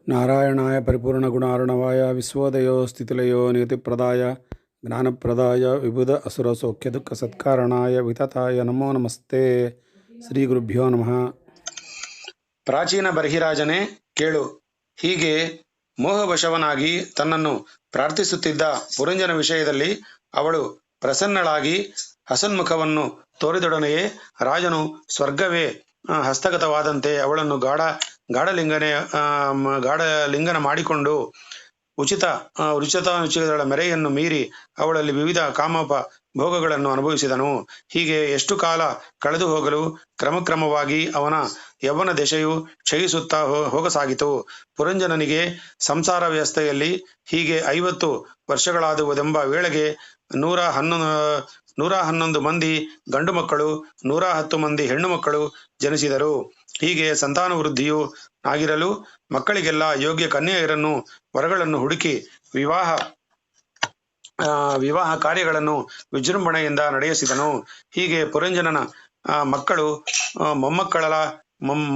ನಾರಾಯಣಾಯ ಪರಿಪೂರ್ಣಗುಣಾರ್ಣವಾಯ ವಿಶ್ವೋದಯೋ ಸ್ಥಿತಿಲಯೋ ನಿಯತಿಪ್ರದಾಯ ಜ್ಞಾನಪ್ರದಾಯ ವಿಬುಧ ಅಸುರ ಸೌಖ್ಯ ದುಃಖ ಸತ್ಕಾರಣಾಯ ವಿತತಾಯ ನಮೋ ನಮಸ್ತೆ. ಶ್ರೀ ಗುರುಭ್ಯೋ ನಮಃ. ಪ್ರಾಚೀನ ಬರ್ಹಿರಾಜನೇ ಕೇಳು. ಹೀಗೆ ಮೋಹವಶವನಾಗಿ ತನ್ನನ್ನು ಪ್ರಾರ್ಥಿಸುತ್ತಿದ್ದ ಪುರಂಜನ ವಿಷಯದಲ್ಲಿ ಅವಳು ಪ್ರಸನ್ನಳಾಗಿ ಹಸನ್ಮುಖವನ್ನು ತೋರಿದೊಡನೆಯೇ ರಾಜನು ಸ್ವರ್ಗವೇ ಹಸ್ತಗತವಾದಂತೆ ಅವಳನ್ನು ಗಾಢಲಿಂಗನ ಮಾಡಿಕೊಂಡು ಉಚಿತಗಳ ಮೆರೆಯನ್ನು ಮೀರಿ ಅವಳಲ್ಲಿ ವಿವಿಧ ಕಾಮಪ ಭೋಗಗಳನ್ನು ಅನುಭವಿಸಿದನು. ಹೀಗೆ ಎಷ್ಟು ಕಾಲ ಕಳೆದು ಹೋಗಲು ಕ್ರಮಕ್ರಮವಾಗಿ ಅವನ ಯೌವನ ದೆಸೆಯು ಕ್ಷಯಿಸುತ್ತಾ ಹೋಗಸಾಗಿತು. ಪುರಂಜನನಿಗೆ ಸಂಸಾರ ವ್ಯವಸ್ಥೆಯಲ್ಲಿ ಹೀಗೆ 50 ವರ್ಷಗಳಾದುವುದೆಂಬ ವೇಳೆಗೆ 111 ಮಂದಿ ಗಂಡು ಮಕ್ಕಳು 110 ಮಂದಿ ಹೆಣ್ಣು ಮಕ್ಕಳು ಜನಿಸಿದರು. ಹೀಗೆ ಸಂತಾನವೃದ್ಧಿಯು ಆಗಿರಲು ಮಕ್ಕಳಿಗೆಲ್ಲ ಯೋಗ್ಯ ಕನ್ಯೆಯರನ್ನು ವರಗಳನ್ನು ಹುಡುಕಿ ವಿವಾಹ ಕಾರ್ಯಗಳನ್ನು ವಿಜೃಂಭಣೆಯಿಂದ ನಡೆಸಿದನು. ಹೀಗೆ ಪುರಂಜನನ ಮಕ್ಕಳು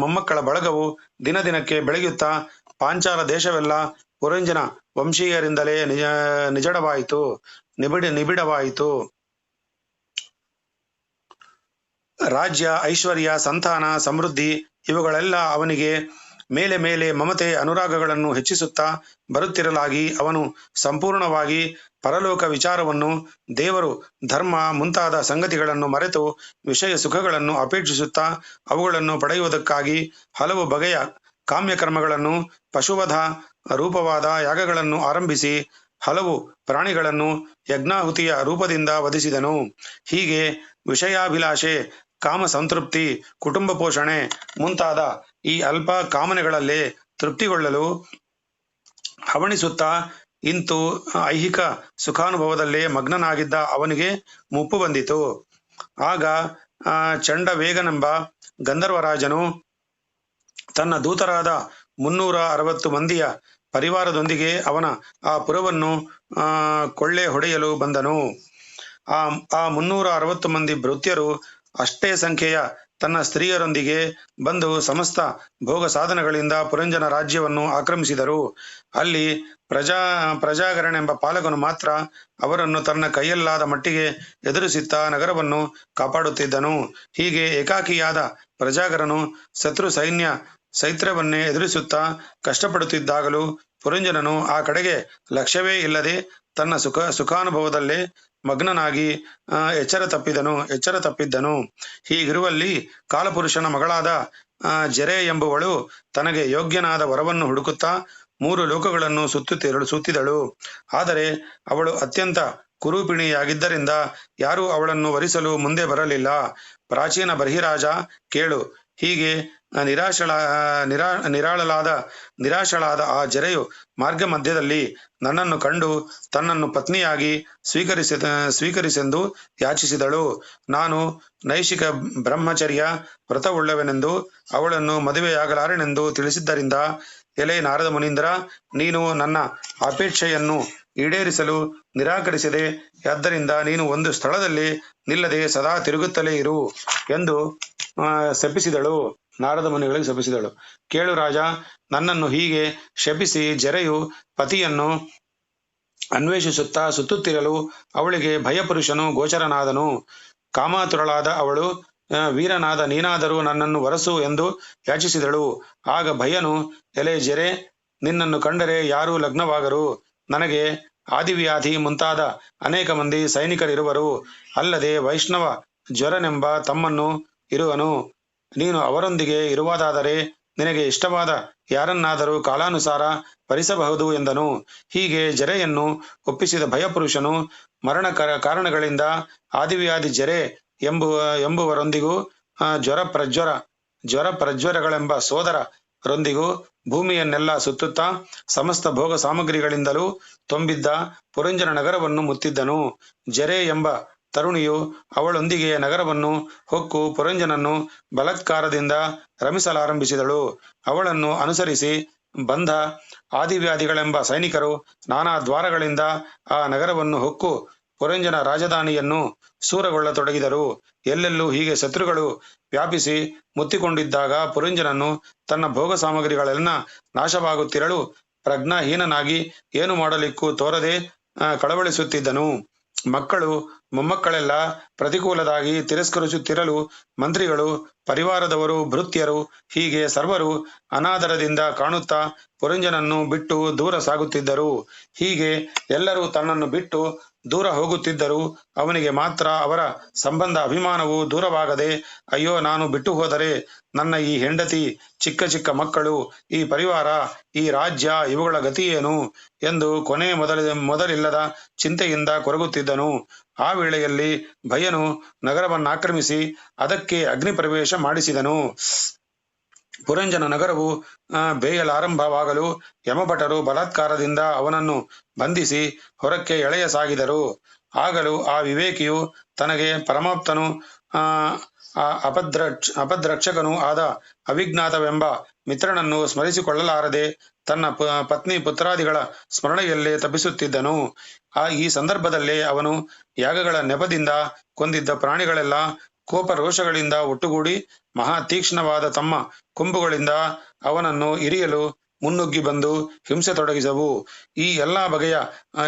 ಮೊಮ್ಮಕ್ಕಳ ಬಳಗವು ದಿನದಿನಕ್ಕೆ ಬೆಳೆಯುತ್ತಾ ಪಾಂಚಾಲ ದೇಶವೆಲ್ಲ ಪುರಂಜನ ವಂಶೀಯರಿಂದಲೇ ನಿಬಿಡವಾಯಿತು. ರಾಜ್ಯ, ಐಶ್ವರ್ಯ, ಸಂತಾನ, ಸಮೃದ್ಧಿ ಇವುಗಳೆಲ್ಲ ಅವನಿಗೆ ಮೇಲೆ ಮೇಲೆ ಮಮತೆ ಅನುರಾಗಗಳನ್ನು ಹೆಚ್ಚಿಸುತ್ತಾ ಬರುತ್ತಿರಲಾಗಿ ಅವನು ಸಂಪೂರ್ಣವಾಗಿ ಪರಲೋಕ ವಿಚಾರವನ್ನು, ದೇವರು, ಧರ್ಮ ಮುಂತಾದ ಸಂಗತಿಗಳನ್ನು ಮರೆತು ವಿಷಯ ಸುಖಗಳನ್ನು ಅಪೇಕ್ಷಿಸುತ್ತಾ ಅವುಗಳನ್ನು ಪಡೆಯುವುದಕ್ಕಾಗಿ ಹಲವು ಬಗೆಯ ಕಾಮ್ಯಕರ್ಮಗಳನ್ನು, ಪಶುವಧ ರೂಪವಾದ ಯಾಗಗಳನ್ನು ಆರಂಭಿಸಿ ಹಲವು ಪ್ರಾಣಿಗಳನ್ನು ಯಜ್ಞಾಹುತಿಯ ರೂಪದಿಂದ ವಧಿಸಿದನು. ಹೀಗೆ ವಿಷಯಾಭಿಲಾಷೆ, ಕಾಮ ಸಂತೃಪ್ತಿ, ಕುಟುಂಬ ಪೋಷಣೆ ಮುಂತಾದ ಈ ಅಲ್ಪ ಕಾಮನೆಗಳಲ್ಲೇ ತೃಪ್ತಿಗೊಳ್ಳಲು ಹವಣಿಸುತ್ತಾ ಇಂತು ಐಹಿಕ ಸುಖಾನುಭವದಲ್ಲೇ ಮಗ್ನನಾಗಿದ್ದ ಅವನಿಗೆ ಮುಪ್ಪು ಬಂದಿತು. ಆಗ ಚಂಡವೇಗನೆಂಬ ಗಂಧರ್ವರಾಜನು ತನ್ನ ದೂತರಾದ 360 ಮಂದಿಯ ಪರಿವಾರದೊಂದಿಗೆ ಅವನ ಆ ಪುರವನ್ನು ಕೊಳ್ಳೆ ಹೊಡೆಯಲು ಬಂದನು. ಆ 360 ಮಂದಿ ಭೃತ್ಯರು ಅಷ್ಟೇ ಸಂಖ್ಯೆಯ ತನ್ನ ಸ್ತ್ರೀಯರೊಂದಿಗೆ ಬಂದು ಸಮಸ್ತ ಭೋಗ ಸಾಧನಗಳಿಂದ ಪುರಂಜನ ರಾಜ್ಯವನ್ನು ಆಕ್ರಮಿಸಿದರು. ಅಲ್ಲಿ ಪ್ರಜಾಗರನೆಂಬ ಪಾಲಕನು ಮಾತ್ರ ಅವರನ್ನು ತನ್ನ ಕೈಯಲ್ಲಾದ ಮಟ್ಟಿಗೆ ಎದುರಿಸುತ್ತಾ ನಗರವನ್ನು ಕಾಪಾಡುತ್ತಿದ್ದನು. ಹೀಗೆ ಏಕಾಕಿಯಾದ ಪ್ರಜಾಗರನು ಶತ್ರು ಸೈತ್ಯವನ್ನೇ ಎದುರಿಸುತ್ತಾ ಕಷ್ಟಪಡುತ್ತಿದ್ದಾಗಲೂ ಪುರಂಜನನು ಆ ಕಡೆಗೆ ಲಕ್ಷ್ಯವೇ ಇಲ್ಲದೆ ತನ್ನ ಸುಖಾನುಭವದಲ್ಲೇ ಮಗ್ನನಾಗಿ ಎಚ್ಚರ ತಪ್ಪಿದ್ದನು. ಹೀಗಿರುವಲ್ಲಿ ಕಾಲಪುರುಷನ ಮಗಳಾದ ಜರೆ ಎಂಬುವಳು ತನಗೆ ಯೋಗ್ಯನಾದ ವರವನ್ನು ಹುಡುಕುತ್ತಾ 3 ಲೋಕಗಳನ್ನು ಸುತ್ತಿದಳು. ಆದರೆ ಅವಳು ಅತ್ಯಂತ ಕುರೂಪಿಣಿಯಾಗಿದ್ದರಿಂದ ಯಾರೂ ಅವಳನ್ನು ವರಿಸಲು ಮುಂದೆ ಬರಲಿಲ್ಲ. ಪ್ರಾಚೀನ ಬರ್ಹಿರಾಜ ಕೇಳು. ಹೀಗೆ ನಿರಾಶಳಾದ ಆ ಜರೆಯು ಮಾರ್ಗ ಮಧ್ಯದಲ್ಲಿ ನನ್ನನ್ನು ಕಂಡು ತನ್ನನ್ನು ಪತ್ನಿಯಾಗಿ ಸ್ವೀಕರಿಸೆಂದು ಯಾಚಿಸಿದಳು. ನಾನು ನೈಷಿಕ ಬ್ರಹ್ಮಚರ್ಯ ವ್ರತವುಳ್ಳವೆನೆಂದು ಅವಳನ್ನು ಮದುವೆಯಾಗಲಾರೆನೆಂದು ತಿಳಿಸಿದ್ದರಿಂದ, ಎಲೆ ನಾರದ ಮುನೀಂದ್ರ, ನೀನು ನನ್ನ ಅಪೇಕ್ಷೆಯನ್ನು ಈಡೇರಿಸಲು ನಿರಾಕರಿಸಿದೆ. ಆದ್ದರಿಂದ ನೀನು ಒಂದು ಸ್ಥಳದಲ್ಲಿ ನಿಲ್ಲದೆ ಸದಾ ತಿರುಗುತ್ತಲೇ ಇರು ಎಂದು ಶಪಿಸಿದಳು. ನಾರದ ಮುನಿಗಳಿಗೆ ಶಪಿಸಿದಳು. ಕೇಳು ರಾಜ, ನನ್ನನ್ನು ಹೀಗೆ ಶಪಿಸಿ ಜರೆಯು ಪತಿಯನ್ನು ಅನ್ವೇಷಿಸುತ್ತಾ ಸುತ್ತುತ್ತಿರಲು ಅವಳಿಗೆ ಭಯಪುರುಷನು ಗೋಚರನಾದನು. ಕಾಮಾತುರಳಾದ ಅವಳು, ವೀರನಾದ ನೀನಾದರೂ ನನ್ನನ್ನು ವರಸು ಎಂದು ಯಾಚಿಸಿದಳು. ಆಗ ಭಯನು, ಎಲೆ ಜರೆ, ನಿನ್ನನ್ನು ಕಂಡರೆ ಯಾರೂ ಲಗ್ನವಾಗರು. ನನಗೆ ಆದಿವ್ಯಾಧಿ ಮುಂತಾದ ಅನೇಕ ಮಂದಿ ಸೈನಿಕರಿರುವರು. ಅಲ್ಲದೆ ವೈಷ್ಣವ ಜ್ವರನೆಂಬ ತಮ್ಮನ್ನು ಇರುವನು. ನೀನು ಅವರೊಂದಿಗೆ ಇರುವುದಾದರೆ ನಿನಗೆ ಇಷ್ಟವಾದ ಯಾರನ್ನಾದರೂ ಕಾಲಾನುಸಾರ ವರಿಸಬಹುದು ಎಂದನು. ಹೀಗೆ ಜರೆಯನ್ನು ಒಪ್ಪಿಸಿದ ಭಯಪುರುಷನು ಮರಣ ಕಾರಣಗಳಿಂದ ಆದಿವ್ಯಾಧಿ ಜರೆ ಎಂಬುವರೊಂದಿಗೂ ಜ್ವರಪ್ರಜ್ವರಗಳೆಂಬ ಸೋದರರೊಂದಿಗೂ ಭೂಮಿಯನ್ನೆಲ್ಲ ಸುತ್ತುತ್ತಾ ಸಮಸ್ತ ಭೋಗ ಸಾಮಗ್ರಿಗಳಿಂದಲೂ ತುಂಬಿದ್ದ ಪುರಂಜನ ನಗರವನ್ನು ಮುತ್ತಿದ್ದನು. ಜರೆ ಎಂಬ ತರುಣಿಯು ಅವಳೊಂದಿಗೆ ನಗರವನ್ನು ಹೊಕ್ಕು ಪುರಂಜನನ್ನು ಬಲಾತ್ಕಾರದಿಂದ ರಮಿಸಲಾರಂಭಿಸಿದಳು. ಅವಳನ್ನು ಅನುಸರಿಸಿ ಬಂದ ಆದಿವ್ಯಾಧಿಗಳೆಂಬ ಸೈನಿಕರು ನಾನಾ ದ್ವಾರಗಳಿಂದ ಆ ನಗರವನ್ನು ಹೊಕ್ಕು ಪುರಂಜನ ರಾಜಧಾನಿಯನ್ನು ಸೂರಗೊಳ್ಳತೊಡಗಿದರು. ಎಲ್ಲೆಲ್ಲೂ ಹೀಗೆ ಶತ್ರುಗಳು ವ್ಯಾಪಿಸಿ ಮುತ್ತಿಕೊಂಡಿದ್ದಾಗ ಪುರಂಜನನು ತನ್ನ ಭೋಗ ಸಾಮಗ್ರಿಗಳೆಲ್ಲ ನಾಶವಾಗುತ್ತಿರಲು ಪ್ರಜ್ಞಾಹೀನನಾಗಿ ಏನು ಮಾಡಲಿಕ್ಕೂ ತೋರದೆ ಕಳವಳಿಸುತ್ತಿದ್ದನು. ಮಕ್ಕಳು ಮೊಮ್ಮಕ್ಕಳೆಲ್ಲ ಪ್ರತಿಕೂಲದಾಗಿ ತಿರಸ್ಕರಿಸುತ್ತಿರಲು ಮಂತ್ರಿಗಳು, ಪರಿವಾರದವರು, ಭೃತ್ಯರು ಹೀಗೆ ಸರ್ವರು ಅನಾದರದಿಂದ ಕಾಣುತ್ತಾ ಪುರಂಜನನ್ನು ಬಿಟ್ಟು ದೂರ ಸಾಗುತ್ತಿದ್ದರು. ಹೀಗೆ ಎಲ್ಲರೂ ತನ್ನನ್ನು ಬಿಟ್ಟು ದೂರ ಹೋಗುತ್ತಿದ್ದರು. ಅವನಿಗೆ ಮಾತ್ರ ಅವರ ಸಂಬಂಧ ಅಭಿಮಾನವು ದೂರವಾಗದೆ, ಅಯ್ಯೋ, ನಾನು ಬಿಟ್ಟು ಹೋದರೆ ನನ್ನ ಈ ಹೆಂಡತಿ, ಚಿಕ್ಕ ಚಿಕ್ಕ ಮಕ್ಕಳು, ಈ ಪರಿವಾರ, ಈ ರಾಜ್ಯ, ಇವುಗಳ ಗತಿಯೇನು ಎಂದು ಕೊನೆ ಮೊದಲಿಲ್ಲದ ಚಿಂತೆಯಿಂದ ಕೊರಗುತ್ತಿದ್ದನು. ಆ ವೇಳೆಯಲ್ಲಿ ಭಯನು ನಗರವನ್ನಾಕ್ರಮಿಸಿ ಅದಕ್ಕೆ ಅಗ್ನಿ ಪ್ರವೇಶ ಮಾಡಿಸಿದನು. ಪುರಂಜನ ನಗರವು ಬೇಯಲಾರಂಭವಾಗಲು ಯಮಭಟರು ಬಲಾತ್ಕಾರದಿಂದ ಅವನನ್ನು ಬಂಧಿಸಿ ಹೊರಕ್ಕೆ ಎಳೆಯಸಾಗಿದರು. ಆಗಲೂ ಆ ವಿವೇಕಿಯು ತನಗೆ ಪರಮಾಪ್ತನು ಅಪದ್ರಕ್ಷಕನೂ ಆದ ಅವಿಜ್ಞಾತವೆಂಬ ಮಿತ್ರನನ್ನು ಸ್ಮರಿಸಿಕೊಳ್ಳಲಾರದೆ ತನ್ನ ಪತ್ನಿ ಪುತ್ರಾದಿಗಳ ಸ್ಮರಣೆಯಲ್ಲೇ ತಪ್ಪಿಸುತ್ತಿದ್ದನು. ಈ ಸಂದರ್ಭದಲ್ಲೇ ಅವನು ಯಾಗಗಳ ನೆಪದಿಂದ ಕೊಂದಿದ್ದ ಪ್ರಾಣಿಗಳೆಲ್ಲ ಕೋಪ ರೋಷಗಳಿಂದ ಒಟ್ಟುಗೂಡಿ ಮಹಾ ತೀಕ್ಷ್ಣವಾದ ತಮ್ಮ ಕೊಂಬುಗಳಿಂದ ಅವನನ್ನು ಇರಿಯಲು ಮುನ್ನುಗ್ಗಿ ಬಂದು ಹಿಂಸೆ ತೊಡಗಿಸವು. ಈ ಎಲ್ಲಾ ಬಗೆಯ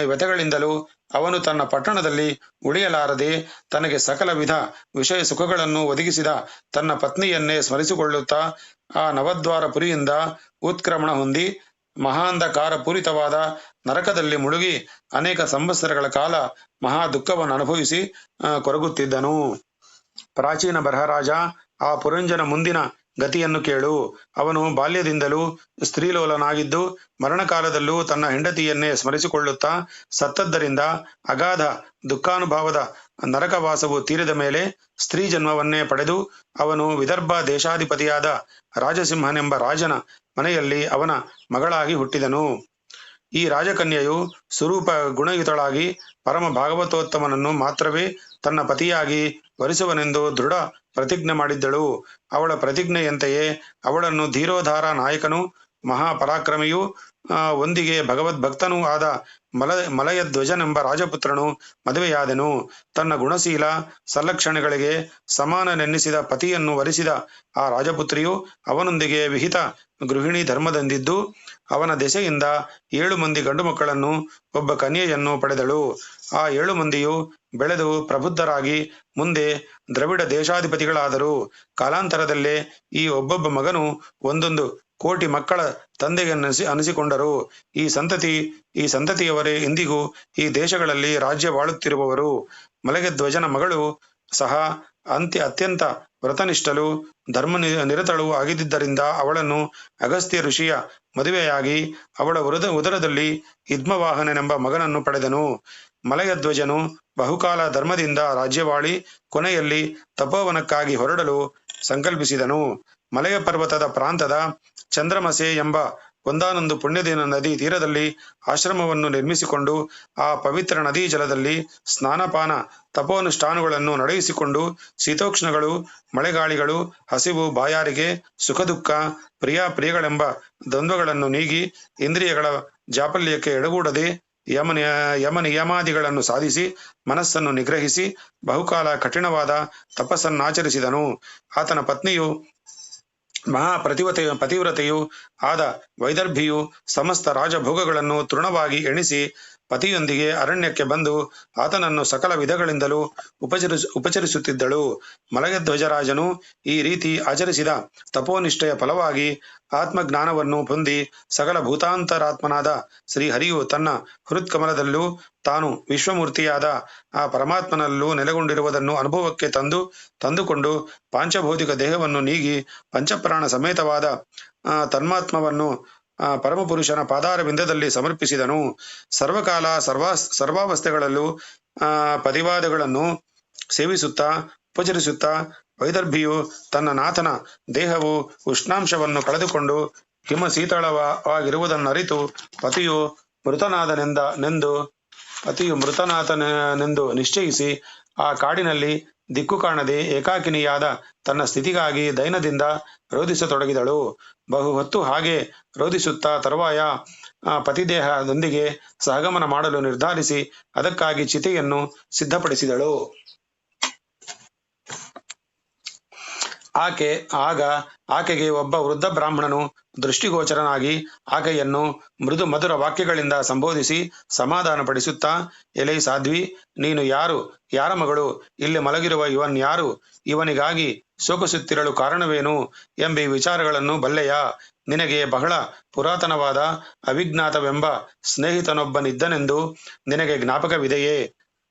ವ್ಯಥೆಗಳಿಂದಲೂ ಅವನು ತನ್ನ ಪಟ್ಟಣದಲ್ಲಿ ಉಳಿಯಲಾರದೆ ತನಗೆ ಸಕಲ ವಿಧ ವಿಷಯ ಸುಖಗಳನ್ನು ಒದಗಿಸಿದ ತನ್ನ ಪತ್ನಿಯನ್ನೇ ಸ್ಮರಿಸಿಕೊಳ್ಳುತ್ತಾ ಆ ನವದ್ವಾರ ಪುರಿಯಿಂದ ಉತ್ಕ್ರಮಣ ಹೊಂದಿ ಮಹಾಂಧಕಾರ ಪೂರಿತವಾದ ನರಕದಲ್ಲಿ ಮುಳುಗಿ ಅನೇಕ ಸಂವತ್ಸರಗಳ ಕಾಲ ಮಹಾ ದುಃಖವನ್ನು ಅನುಭವಿಸಿ ಕೊರಗುತ್ತಿದ್ದನು. ಪ್ರಾಚೀನ ಬರಹರಾಜ, ಆ ಪುರಂಜನ ಮುಂದಿನ ಗತಿಯನ್ನು ಕೇಳು. ಅವನು ಬಾಲ್ಯದಿಂದಲೂ ಸ್ತ್ರೀಲೋಲನಾಗಿದ್ದು ಮರಣಕಾಲದಲ್ಲೂ ತನ್ನ ಹೆಂಡತಿಯನ್ನೇ ಸ್ಮರಿಸಿಕೊಳ್ಳುತ್ತಾ ಸತ್ತದ್ದರಿಂದ ಅಗಾಧ ದುಃಖಾನುಭವದ ನರಕವಾಸವು ತೀರಿದ ಮೇಲೆ ಸ್ತ್ರೀ ಜನ್ಮವನ್ನೇ ಪಡೆದು ಅವನು ವಿದರ್ಭ ದೇಶಾಧಿಪತಿಯಾದ ರಾಜಸಿಂಹನೆಂಬ ರಾಜನ ಮನೆಯಲ್ಲಿ ಅವನ ಮಗಳಾಗಿ ಹುಟ್ಟಿದನು. ಈ ರಾಜಕನ್ಯೆಯು ಸ್ವರೂಪ ಗುಣಯುತಳಾಗಿ ಪರಮ ಭಾಗವತೋತ್ತಮನನ್ನು ಮಾತ್ರವೇ ತನ್ನ ಪತಿಯಾಗಿ ವರಿಸುವನೆಂದು ದೃಢ ಪ್ರತಿಜ್ಞೆ ಮಾಡಿದ್ದಳು. ಅವಳ ಪ್ರತಿಜ್ಞೆಯಂತೆಯೇ ಅವಳನ್ನು ಧೀರೋದ್ಧಾರ ನಾಯಕನು, ಮಹಾಪರಾಕ್ರಮಿಯೂ ಒಂದಿಗೆ ಭಗವದ್ಭಕ್ತನೂ ಆದ ಮಲಯಧ್ವಜನೆಂಬ ರಾಜಪುತ್ರನು ಮದುವೆಯಾದನು. ತನ್ನ ಗುಣಶೀಲ ಸಲ್ಲಕ್ಷಣಗಳಿಗೆ ಸಮಾನನೆನ್ನಿಸಿದ ಪತಿಯನ್ನು ವರಿಸಿದ ಆ ರಾಜಪುತ್ರಿಯು ಅವನೊಂದಿಗೆ ವಿಹಿತ ಗೃಹಿಣಿ ಧರ್ಮದಂದಿದ್ದು ಅವನ ದೆಸೆಯಿಂದ 7 ಮಂದಿ ಗಂಡು ಮಕ್ಕಳನ್ನು, ಒಬ್ಬ ಕನ್ಯೆಯನ್ನು ಪಡೆದಳು. ಆ 7 ಮಂದಿಯು ಬೆಳೆದು ಪ್ರಬುದ್ಧರಾಗಿ ಮುಂದೆ ದ್ರವಿಡ ದೇಶಾಧಿಪತಿಗಳಾದರು. ಕಾಲಾಂತರದಲ್ಲೇ ಈ ಒಬ್ಬೊಬ್ಬ ಮಗನು 1 ಕೋಟಿ ಮಕ್ಕಳ ತಂದೆಗೆ ಅನಿಸಿಕೊಂಡರು. ಈ ಸಂತತಿಯವರೇ ಇಂದಿಗೂ ಈ ದೇಶಗಳಲ್ಲಿ ರಾಜ್ಯವಾಳುತ್ತಿರುವವರು. ಮಲಯಧ್ವಜನ ಮಗಳು ಸಹ ಅತ್ಯಂತ ವ್ರತನಿಷ್ಠಳು, ಧರ್ಮ ನಿರತಳು ಆಗಿದ್ದರಿಂದ ಅವಳನ್ನು ಅಗಸ್ತ್ಯ ಋಷಿಯ ಮದುವೆಯಾಗಿ ಅವಳ ಉದರದಲ್ಲಿ ಇದ್ಮವಾಹನನೆಂಬ ಮಗನನ್ನು ಪಡೆದನು. ಮಲಯಧ್ವಜನು ಬಹುಕಾಲ ಧರ್ಮದಿಂದ ರಾಜ್ಯವಾಳಿ ಕೊನೆಯಲ್ಲಿ ತಪೋವನಕ್ಕಾಗಿ ಹೊರಡಲು ಸಂಕಲ್ಪಿಸಿದನು. ಮಲಯ ಪರ್ವತದ ಪ್ರಾಂತದ ಚಂದ್ರಮಸೆ ಎಂಬ ಒಂದಾನೊಂದು ಪುಣ್ಯದಿನ ನದಿ ತೀರದಲ್ಲಿ ಆಶ್ರಮವನ್ನು ನಿರ್ಮಿಸಿಕೊಂಡು ಆ ಪವಿತ್ರ ನದೀ ಜಲದಲ್ಲಿ ಸ್ನಾನಪಾನ ತಪೋನುಷ್ಠಾನಗಳನ್ನು ನಡೆಯಿಸಿಕೊಂಡು ಶೀತೋಷ್ಣಗಳು, ಮಳೆಗಾಳಿಗಳು, ಹಸಿವು, ಬಾಯಾರಿಕೆ, ಸುಖ ದುಃಖ, ಪ್ರಿಯಗಳೆಂಬ ದ್ವಂದ್ವಗಳನ್ನು ನೀಗಿ ಇಂದ್ರಿಯಗಳ ಜಾಪಲ್ಯಕ್ಕೆ ಎಡಗೂಡದೆ ಯಮನಿಯಮಾದಿಗಳನ್ನು ಸಾಧಿಸಿ ಮನಸ್ಸನ್ನು ನಿಗ್ರಹಿಸಿ ಬಹುಕಾಲ ಕಠಿಣವಾದ ತಪಸ್ಸನ್ನಾಚರಿಸಿದನು. ಆತನ ಪತ್ನಿಯು ಪತಿವ್ರತೆಯೂ ಆದ ವೈದರ್ಭಿಯು ಸಮಸ್ತ ರಾಜಭೋಗಗಳನ್ನು ತೃಣವಾಗಿ ಎಣಿಸಿ ಪತಿಯೊಂದಿಗೆ ಅರಣ್ಯಕ್ಕೆ ಬಂದು ಆತನನ್ನು ಸಕಲ ವಿಧಗಳಿಂದಲೂ ಉಪಚರಿಸುತ್ತಿದ್ದಳು. ಮಲಯಧ್ವಜರಾಜನು ಈ ರೀತಿ ಆಚರಿಸಿದ ತಪೋನಿಷ್ಠೆಯ ಫಲವಾಗಿ ಆತ್ಮಜ್ಞಾನವನ್ನು ಹೊಂದಿ ಸಕಲ ಭೂತಾಂತರಾತ್ಮನಾದ ಶ್ರೀಹರಿಯು ತನ್ನ ಹೃತ್ಕಮಲದಲ್ಲೂ ತಾನು ವಿಶ್ವಮೂರ್ತಿಯಾದ ಆ ಪರಮಾತ್ಮನಲ್ಲೂ ನೆಲೆಗೊಂಡಿರುವುದನ್ನು ಅನುಭವಕ್ಕೆ ತಂದುಕೊಂಡು ಪಾಂಚಭೌತಿಕ ದೇಹವನ್ನು ನೀಗಿ ಪಂಚಪ್ರಾಣ ಸಮೇತವಾದ ತನ್ಮಾತ್ಮವನ್ನು ಪರಮಪುರುಷನ ಪಾದಾರವಿಂದದಲ್ಲಿ ಸಮರ್ಪಿಸಿದನು. ಸರ್ವಕಾಲ ಸರ್ವಾವಸ್ಥೆಗಳಲ್ಲೂ ಪದಿವಾದಗಳನ್ನು ಸೇವಿಸುತ್ತಾ ಉಪಚರಿಸುತ್ತಾ ವೈದರ್ಭಿಯು ತನ್ನ ನಾಥನ ದೇಹವು ಉಷ್ಣಾಂಶವನ್ನು ಕಳೆದುಕೊಂಡು ಹಿಮಶೀತಳವಾಗಿರುವುದನ್ನರಿತು ಪತಿಯು ಮೃತನಾಥನೆಂದು ನಿಶ್ಚಯಿಸಿ ಆ ಕಾಡಿನಲ್ಲಿ ದಿಕ್ಕು ಕಾಣದೆ ಏಕಾಕಿನಿಯಾದ ತನ್ನ ಸ್ಥಿತಿಗಾಗಿ ದೈನದಿಂದ ರೋಧಿಸತೊಡಗಿದಳು. ಬಹು ಹೊತ್ತು ಹಾಗೆ ರೋಧಿಸುತ್ತಾ ತರುವಾಯ ಪತಿದೇಹದೊಂದಿಗೆ ಸಹಗಮನ ಮಾಡಲು ನಿರ್ಧರಿಸಿ ಅದಕ್ಕಾಗಿ ಚಿತೆಯನ್ನು ಸಿದ್ಧಪಡಿಸಿದಳು. ಆಕೆಗೆ ಒಬ್ಬ ವೃದ್ಧ ಬ್ರಾಹ್ಮಣನು ದೃಷ್ಟಿಗೋಚರನಾಗಿ ಆಕೆಯನ್ನು ಮೃದು ಮಧುರ ವಾಕ್ಯಗಳಿಂದ ಸಂಬೋಧಿಸಿ ಸಮಾಧಾನಪಡಿಸುತ್ತಾ, ಎಲೈ ಸಾಧ್ವಿ, ನೀನು ಯಾರ ಮಗಳು? ಇಲ್ಲಿ ಮಲಗಿರುವ ಇವನ್ ಯಾರು? ಇವನಿಗಾಗಿ ಶೋಕಿಸುತ್ತಿರಲು ಕಾರಣವೇನು ಎಂಬ ವಿಚಾರಗಳನ್ನು ಬಲ್ಲೆಯಾ? ನಿನಗೆ ಬಹಳ ಪುರಾತನವಾದ ಅವಿಜ್ಞಾತವೆಂಬ ಸ್ನೇಹಿತನೊಬ್ಬನಿದ್ದನೆಂದು ನಿನಗೆ ಜ್ಞಾಪಕವಿದೆಯೇ?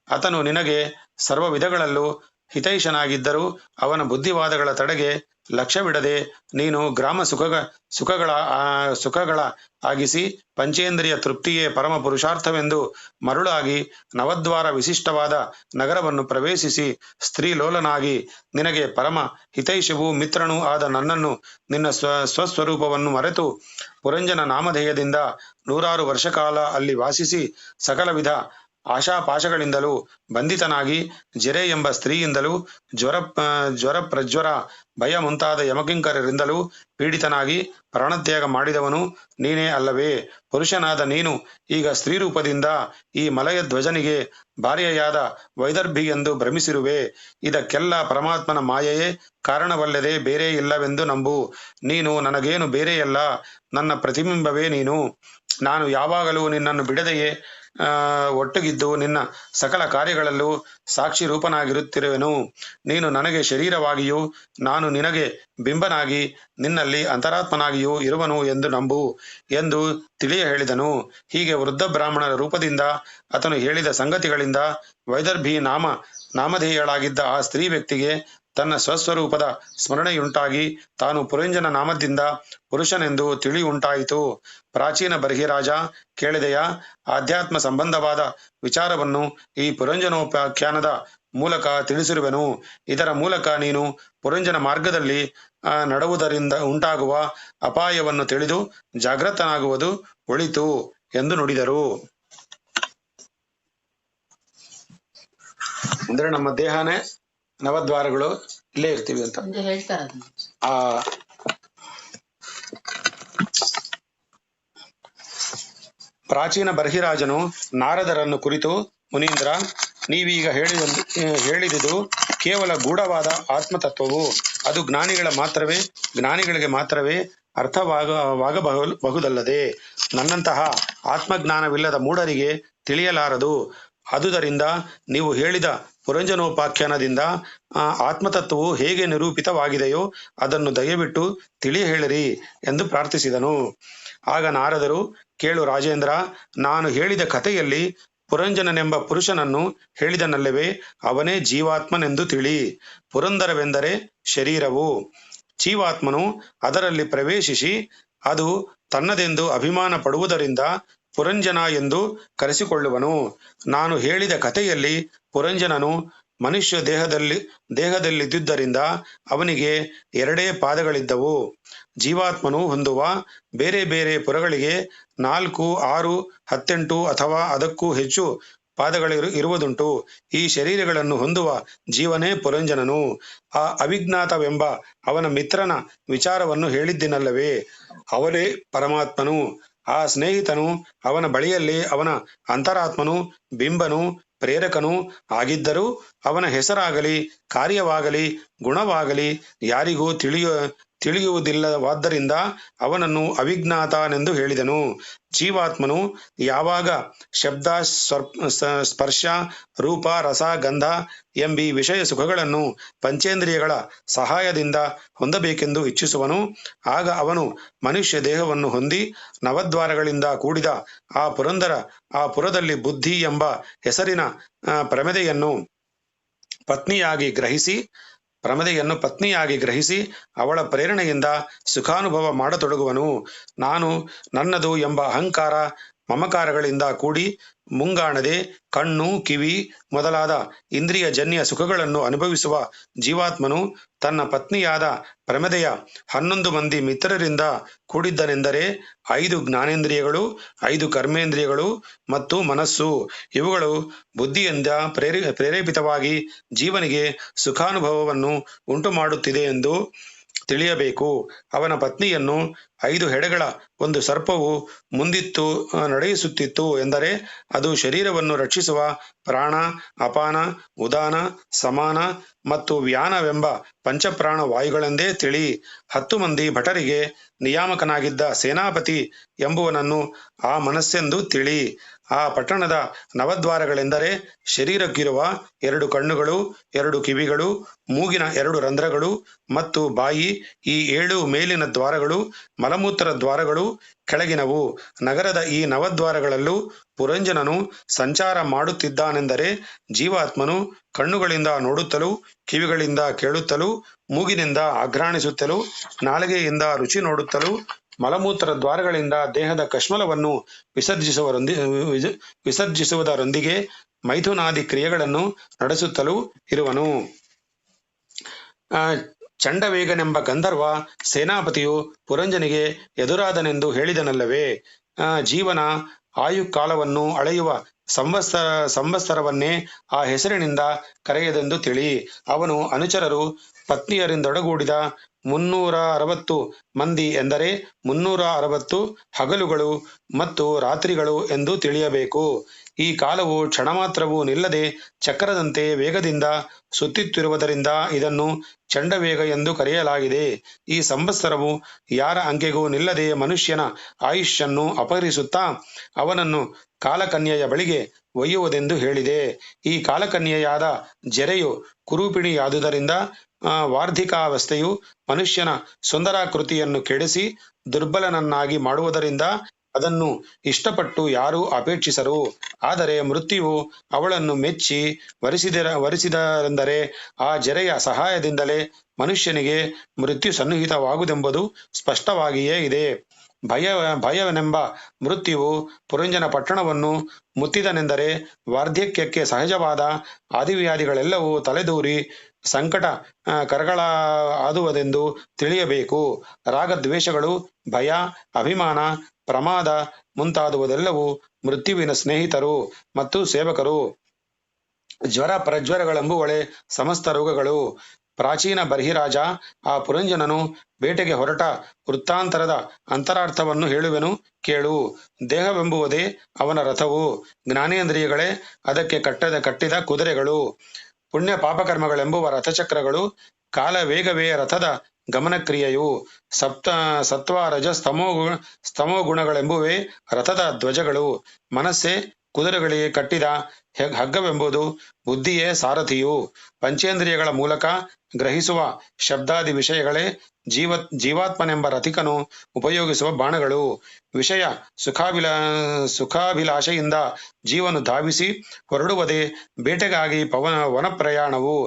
ಆತನು ನಿನಗೆ ಸರ್ವ ವಿಧಗಳಲ್ಲೂ ಹಿತೈಷನಾಗಿದ್ದರೂ ಅವನ ಬುದ್ಧಿವಾದಗಳ ತಡೆಗೆ ಲಕ್ಷ್ಯವಿಡದೆ ನೀನು ಗ್ರಾಮ ಸುಖಗಳ ಆಗಿಸಿ ಪಂಚೇಂದ್ರಿಯ ತೃಪ್ತಿಯೇ ಪರಮ ಪುರುಷಾರ್ಥವೆಂದು ಮರುಳಾಗಿ ನವದ್ವಾರ ವಿಶಿಷ್ಟವಾದ ನಗರವನ್ನು ಪ್ರವೇಶಿಸಿ ಸ್ತ್ರೀಲೋಲನಾಗಿ ನಿನಗೆ ಪರಮ ಹಿತೈಷವೂ ಮಿತ್ರನೂ ಆದ ನನ್ನನ್ನು ನಿನ್ನ ಸ್ವಸ್ವರೂಪವನ್ನು ಮರೆತು ಪುರಂಜನ ನಾಮಧೇಯದಿಂದ 100 ವರ್ಷಕಾಲ ಅಲ್ಲಿ ವಾಸಿಸಿ ಸಕಲ ವಿಧ ಆಶಾಪಾಶಗಳಿಂದಲೂ ಬಂಧಿತನಾಗಿ ಜೆರೆ ಎಂಬ ಸ್ತ್ರೀಯಿಂದಲೂ ಜ್ವರ ಪ್ರಜ್ವರ ಭಯ ಮುಂತಾದ ಯಮಕಿಂಕರರಿಂದಲೂ ಪೀಡಿತನಾಗಿ ಪ್ರಾಣತ್ಯಾಗ ಮಾಡಿದವನು ನೀನೇ ಅಲ್ಲವೇ? ಪುರುಷನಾದ ನೀನು ಈಗ ಸ್ತ್ರೀರೂಪದಿಂದ ಈ ಮಲಯ ಧ್ವಜನಿಗೆ ಭಾರ್ಯೆಯಾದ ವೈದರ್ಭಿ ಎಂದು ಭ್ರಮಿಸಿರುವೆ. ಇದಕ್ಕೆಲ್ಲ ಪರಮಾತ್ಮನ ಮಾಯೆಯೇ ಕಾರಣವಲ್ಲದೆ ಬೇರೆ ಇಲ್ಲವೆಂದು ನಂಬು. ನೀನು ನನಗೇನು ಬೇರೆಯಲ್ಲ, ನನ್ನ ಪ್ರತಿಬಿಂಬವೇ ನೀನು. ನಾನು ಯಾವಾಗಲೂ ನಿನ್ನನ್ನು ಬಿಡದೆಯೇ ಒಟ್ಟುಗಿದ್ದು ನಿನ್ನ ಸಕಲ ಕಾರ್ಯಗಳಲ್ಲೂ ಸಾಕ್ಷಿ ರೂಪನಾಗಿರುತ್ತಿರುವೆನು. ನೀನು ನನಗೆ ಶರೀರವಾಗಿಯೂ ನಾನು ನಿನಗೆ ಬಿಂಬನಾಗಿ ನಿನ್ನಲ್ಲಿ ಅಂತರಾತ್ಮನಾಗಿಯೂ ಇರುವನು ಎಂದು ನಂಬು ಎಂದು ತಿಳಿಯ ಹೇಳಿದನು. ಹೀಗೆ ವೃದ್ಧ ಬ್ರಾಹ್ಮಣರ ರೂಪದಿಂದ ಆತನು ಹೇಳಿದ ಸಂಗತಿಗಳಿಂದ ವೈದರ್ಭಿ ನಾಮಧೇಯಳಾಗಿದ್ದ ಆ ಸ್ತ್ರೀ ವ್ಯಕ್ತಿಗೆ ತನ್ನ ಸ್ವಸ್ವರೂಪದ ಸ್ಮರಣೆಯುಂಟಾಗಿ ತಾನು ಪುರಂಜನ ನಾಮದಿಂದ ಪುರುಷನೆಂದು ತಿಳಿಯುಂಟಾಯಿತು. ಪ್ರಾಚೀನ ಬರ್ಹಿರಾಜ, ಕೇಳಿದೆಯಾ? ಆಧ್ಯಾತ್ಮ ಸಂಬಂಧವಾದ ವಿಚಾರವನ್ನು ಈ ಪುರಂಜನೋಪಾಖ್ಯಾನದ ಮೂಲಕ ತಿಳಿಸಿರುವೆನು. ಇದರ ಮೂಲಕ ನೀನು ಪುರಂಜನ ಮಾರ್ಗದಲ್ಲಿ ನಡೆಯುವುದರಿಂದ ಉಂಟಾಗುವ ಅಪಾಯವನ್ನು ತಿಳಿದು ಜಾಗೃತನಾಗುವುದು ಒಳಿತು ಎಂದು ನುಡಿದರು. ಅಂದ್ರೆ ನಮ್ಮ ದೇಹನೇ ನವದ್ವಾರಗಳು, ಇಲ್ಲೇ ಇರ್ತೀವಿ ಅಂತ ಆ ಪ್ರಾಚೀನ ಬರ್ಹಿರಾಜನು ನಾರದರನ್ನು ಕುರಿತು, ಮುನೀಂದ್ರ, ನೀವೀಗ ಹೇಳಿದುದು ಕೇವಲ ಗೂಢವಾದ ಆತ್ಮತತ್ವವು. ಅದು ಜ್ಞಾನಿಗಳಿಗೆ ಮಾತ್ರವೇ ಅರ್ಥವಾಗಬಹುದಲ್ಲದೆ ನನ್ನಂತಹ ಆತ್ಮಜ್ಞಾನವಿಲ್ಲದ ಮೂಢರಿಗೆ ತಿಳಿಯಲಾರದು. ಅದುದರಿಂದ ನೀವು ಹೇಳಿದ ಪುರಂಜನೋಪಾಖ್ಯಾನದಿಂದ ಆತ್ಮತತ್ವವು ಹೇಗೆ ನಿರೂಪಿತವಾಗಿದೆಯೋ ಅದನ್ನು ದಯವಿಟ್ಟು ತಿಳಿ ಹೇಳಿರಿ ಎಂದು ಪ್ರಾರ್ಥಿಸಿದನು. ಆಗ ನಾರದರು, ಕೇಳು ರಾಜೇಂದ್ರ, ನಾನು ಹೇಳಿದ ಕಥೆಯಲ್ಲಿ ಪುರಂಜನನೆಂಬ ಪುರುಷನನ್ನು ಹೇಳಿದನಲ್ಲವೇ, ಅವನೇ ಜೀವಾತ್ಮನೆಂದು ತಿಳಿ. ಪುರಂದರವೆಂದರೆ ಶರೀರವು. ಜೀವಾತ್ಮನು ಅದರಲ್ಲಿ ಪ್ರವೇಶಿಸಿ ಅದು ತನ್ನದೆಂದು ಅಭಿಮಾನ ಪಡುವುದರಿಂದ ಪುರಂಜನ ಎಂದು ಕರೆಸಿಕೊಳ್ಳುವನು. ನಾನು ಹೇಳಿದ ಕಥೆಯಲ್ಲಿ ಪುರಂಜನನು ಮನುಷ್ಯ ದೇಹದಲ್ಲಿದ್ದುದರಿಂದ ಅವನಿಗೆ 2 ಪಾದಗಳಿದ್ದವು. ಜೀವಾತ್ಮನು ಹೊಂದುವ ಬೇರೆ ಬೇರೆ ಪುರಗಳಿಗೆ 4, 6, 18 ಅಥವಾ ಅದಕ್ಕೂ ಹೆಚ್ಚು ಪಾದಗಳಿರುವುದುಂಟು. ಈ ಶರೀರಗಳನ್ನು ಹೊಂದುವ ಜೀವನೇ ಪುರಂಜನನು. ಆ ಅವಿಜ್ಞಾತವೆಂಬ ಅವನ ಮಿತ್ರನ ವಿಚಾರವನ್ನು ಹೇಳಿದ್ದಿನಲ್ಲವೇ, ಅವನೇ ಪರಮಾತ್ಮನು. ಆ ಸ್ನೇಹಿತನು ಅವನ ಬಳಿಯಲ್ಲಿ ಅವನ ಅಂತರಾತ್ಮನು, ಬಿಂಬನು, ಪ್ರೇರಕನೂ ಆಗಿದ್ದರೂ ಅವನ ಹೆಸರಾಗಲಿ ಕಾರ್ಯವಾಗಲಿ ಗುಣವಾಗಲಿ ಯಾರಿಗೂ ತಿಳಿಯುವುದಿಲ್ಲವಾದ್ದರಿಂದ ಅವನನ್ನು ಅವಿಜ್ಞಾತನೆಂದು ಹೇಳಿದನು. ಜೀವಾತ್ಮನು ಯಾವಾಗ ಶಬ್ದ, ಸ್ಪರ್ಶ, ರೂಪ, ರಸ, ಗಂಧ ಎಂಬೀ ವಿಷಯ ಸುಖಗಳನ್ನು ಪಂಚೇಂದ್ರಿಯಗಳ ಸಹಾಯದಿಂದ ಹೊಂದಬೇಕೆಂದು ಇಚ್ಛಿಸುವನು, ಆಗ ಅವನು ಮನುಷ್ಯ ದೇಹವನ್ನು ಹೊಂದಿ ನವದ್ವಾರಗಳಿಂದ ಕೂಡಿದ ಆ ಪುರದಲ್ಲಿ ಬುದ್ಧಿ ಎಂಬ ಹೆಸರಿನ ಪ್ರಮದೆಯನ್ನು ಪತ್ನಿಯಾಗಿ ಗ್ರಹಿಸಿ ಅವಳ ಪ್ರೇರಣೆಯಿಂದ ಸುಖಾನುಭವ ಮಾಡತೊಡಗುವನು. ನಾನು ನನ್ನದು ಎಂಬ ಅಹಂಕಾರ ಮಮಕಾರಗಳಿಂದ ಕೂಡಿ ಮುಂಗಾಣದೆ ಕಣ್ಣು, ಕಿವಿ ಮೊದಲಾದ ಇಂದ್ರಿಯ ಜನ್ಯ ಸುಖಗಳನ್ನು ಅನುಭವಿಸುವ ಜೀವಾತ್ಮನು ತನ್ನ ಪತ್ನಿಯಾದ ಪ್ರಮದೆಯ 11 ಮಂದಿ ಮಿತ್ರರಿಂದ ಕೂಡಿದ್ದನೆಂದರೆ 5 ಜ್ಞಾನೇಂದ್ರಿಯಗಳು, 5 ಕರ್ಮೇಂದ್ರಿಯಗಳು ಮತ್ತು ಮನಸ್ಸು. ಇವುಗಳು ಬುದ್ಧಿಯಿಂದ ಪ್ರೇರೇಪಿತವಾಗಿ ಜೀವನಿಗೆ ಸುಖಾನುಭವವನ್ನು ಉಂಟು ಮಾಡುತ್ತಿದೆ ಎಂದು ತಿಳಿಯಬೇಕು. ಅವನ ಪತ್ನಿಯನ್ನು 5 ಹೆಡೆಗಳ ಒಂದು ಸರ್ಪವು ಮುಂದಿತ್ತು ನಡೆಯಿಸುತ್ತಿತ್ತು ಎಂದರೆ ಅದು ಶರೀರವನ್ನು ರಕ್ಷಿಸುವ ಪ್ರಾಣ, ಅಪಾನ, ಉದಾನ, ಸಮಾನ ಮತ್ತು ವ್ಯಾನವೆಂಬ ಪಂಚಪ್ರಾಣ ವಾಯುಗಳೆಂದೇ ತಿಳಿ. 10 ಮಂದಿ ಭಟರಿಗೆ ನಿಯಾಮಕನಾಗಿದ್ದ ಸೇನಾಪತಿ ಎಂಬುವನನ್ನು ಆ ಮನಸ್ಸೆಂದು ತಿಳಿ. ಆ ಪಟ್ಟಣದ ನವದ್ವಾರಗಳೆಂದರೆ ಶರೀರಕ್ಕಿರುವ 2 ಕಣ್ಣುಗಳು, 2 ಕಿವಿಗಳು, ಮೂಗಿನ 2 ರಂಧ್ರಗಳು ಮತ್ತು ಬಾಯಿ, ಈ 7 ಮೇಲಿನ ದ್ವಾರಗಳು, ಮಲಮೂತ್ರ ದ್ವಾರಗಳು ಕೆಳಗಿನವು. ನಗರದ ಈ ನವದ್ವಾರಗಳಲ್ಲೂ ಪುರಂಜನನು ಸಂಚಾರ ಮಾಡುತ್ತಿದ್ದಾನೆಂದರೆ ಜೀವಾತ್ಮನು ಕಣ್ಣುಗಳಿಂದ ನೋಡುತ್ತಲೂ, ಕಿವಿಗಳಿಂದ ಕೇಳುತ್ತಲೂ, ಮೂಗಿನಿಂದ ಆಘ್ರಾಣಿಸುತ್ತಲೂ, ನಾಲಿಗೆಯಿಂದ ರುಚಿ ನೋಡುತ್ತಲೂ, ಮಲಮೂತ್ರ ದ್ವಾರಗಳಿಂದ ದೇಹದ ಕಶ್ಮಲವನ್ನು ವಿಸರ್ಜಿಸುವುದರೊಂದಿಗೆ ಮೈಥುನಾದಿ ಕ್ರಿಯೆಗಳನ್ನು ನಡೆಸುತ್ತಲೂ ಇರುವನು. ಚಂಡವೇಗನೆಂಬ ಗಂಧರ್ವ ಸೇನಾಪತಿಯು ಪುರಂಜನಿಗೆ ಎದುರಾದನೆಂದು ಹೇಳಿದನಲ್ಲವೇ. ಜೀವನ ಆಯುಕಾಲವನ್ನು ಅಳೆಯುವ ಸಂವತ್ಸರವನ್ನೇ ಆ ಹೆಸರಿನಿಂದ ಕರೆಯದೆಂದು ತಿಳಿ. ಅವನು ಅನುಚರರು ಪತ್ನಿಯರಿಂದೊಡಗೂಡಿದ 360 ಮಂದಿ ಎಂದರೆ 360 ಹಗಲುಗಳು ಮತ್ತು ರಾತ್ರಿಗಳು ಎಂದು ತಿಳಿಯಬೇಕು. ಈ ಕಾಲವು ಕ್ಷಣಮಾತ್ರವೂ ನಿಲ್ಲದೆ ಚಕ್ರದಂತೆ ವೇಗದಿಂದ ಸುತ್ತುತ್ತಿರುವುದರಿಂದ ಇದನ್ನು ಚಂಡವೇಗ ಎಂದು ಕರೆಯಲಾಗಿದೆ. ಈ ಸಂವತ್ಸರವು ಯಾರ ಅಂಕೆಗೂ ನಿಲ್ಲದೆ ಮನುಷ್ಯನ ಆಯುಷ್ಯನ್ನು ಅಪಹರಿಸುತ್ತಾ ಅವನನ್ನು ಕಾಲಕನ್ಯೆಯ ಬಳಿಗೆ ಒಯ್ಯುವುದೆಂದು ಹೇಳಿದೆ. ಈ ಕಾಲಕನ್ಯೆಯಾದ ಜರೆಯು ಕುರೂಪಿಣಿಯಾದುದರಿಂದ ವಾರ್ಧಿಕಾವಸ್ಥೆಯು ಮನುಷ್ಯನ ಸುಂದರಾಕೃತಿಯನ್ನು ಕೆಡಿಸಿ ದುರ್ಬಲನನ್ನಾಗಿ ಮಾಡುವುದರಿಂದ ಅದನ್ನು ಇಷ್ಟಪಟ್ಟು ಯಾರೂ ಅಪೇಕ್ಷಿಸರು. ಆದರೆ ಮೃತ್ಯುವು ಅವಳನ್ನು ಮೆಚ್ಚಿ ವರಿಸಿದರೆಂದರೆ ಆ ಜರೆಯ ಸಹಾಯದಿಂದಲೇ ಮನುಷ್ಯನಿಗೆ ಮೃತ್ಯು ಸನ್ನಿಹಿತವಾಗುವುದೆಂಬುದು ಸ್ಪಷ್ಟವಾಗಿಯೇ ಇದೆ. ಭಯವನೆಂಬ ಮೃತ್ಯುವು ಪುರಂಜನ ಪಟ್ಟಣವನ್ನು ಮುತ್ತಿದನೆಂದರೆ ವಾರ್ಧಕ್ಯಕ್ಕೆ ಸಹಜವಾದ ಆದಿವ್ಯಾಧಿಗಳೆಲ್ಲವೂ ತಲೆದೂರಿ ಸಂಕಟ ಕರಗಳಾದುವುದೆಂದು ತಿಳಿಯಬೇಕು. ರಾಗದ್ವೇಷಗಳು, ಭಯ, ಅಭಿಮಾನ, ಪ್ರಮಾದ ಮುಂತಾದುವುದೆಲ್ಲವೂ ಮೃತ್ಯುವಿನ ಸ್ನೇಹಿತರು ಮತ್ತು ಸೇವಕರು. ಜ್ವರ ಪ್ರಜ್ವರಗಳೆಂಬುವಳೆ ಸಮಸ್ತ ರೋಗಗಳು. ಪ್ರಾಚೀನ ಬರ್ಹಿರಾಜ, ಆ ಪುರಂಜನನು ಬೇಟೆಗೆ ಹೊರಟ ವೃತ್ತಾಂತರದ ಅಂತರಾರ್ಥವನ್ನು ಹೇಳುವೆನು ಕೇಳು. ದೇಹವೆಂಬುವುದೇ ಅವನ ರಥವು, ಜ್ಞಾನೇಂದ್ರಿಯಗಳೇ ಅದಕ್ಕೆ ಕಟ್ಟಿದ ಕುದುರೆಗಳು. ಪುಣ್ಯ ಪಾಪಕರ್ಮಗಳೆಂಬುವ ರಥಚಕ್ರಗಳು, ಕಾಲವೇಗವೇ ರಥದ ಗಮನಕ್ರಿಯೆಯು. ಸತ್ವ ರಜ ಸ್ತಮೋ ಗುಣಗಳೆಂಬುವೇ ರಥದ ಧ್ವಜಗಳು. ಮನಸ್ಸೇ ಕುದುರೆಗಳಿಗೆ ಕಟ್ಟಿದ ಹಗ್ಗವೆಂಬುದು, ಬುದ್ಧಿಯೇ ಸಾರಥಿಯು. ಪಂಚೇಂದ್ರಿಯಗಳ ಮೂಲಕ ಗ್ರಹಿಸುವ ಶಬ್ದಾದಿ ವಿಷಯಗಳೇ ಜೀವಾತ್ಮನೆಂಬ ರಥಿಕನು ಉಪಯೋಗಿಸುವ ಬಾಣಗಳು. ವಿಷಯ ಸುಖಾಭಿಲಾಷೆಯಿಂದ ಜೀವನು ಧಾವಿಸಿ ಹೊರಡುವುದೇ ಬೇಟೆಗಾಗಿ ವನಪ್ರಯಾಣವು.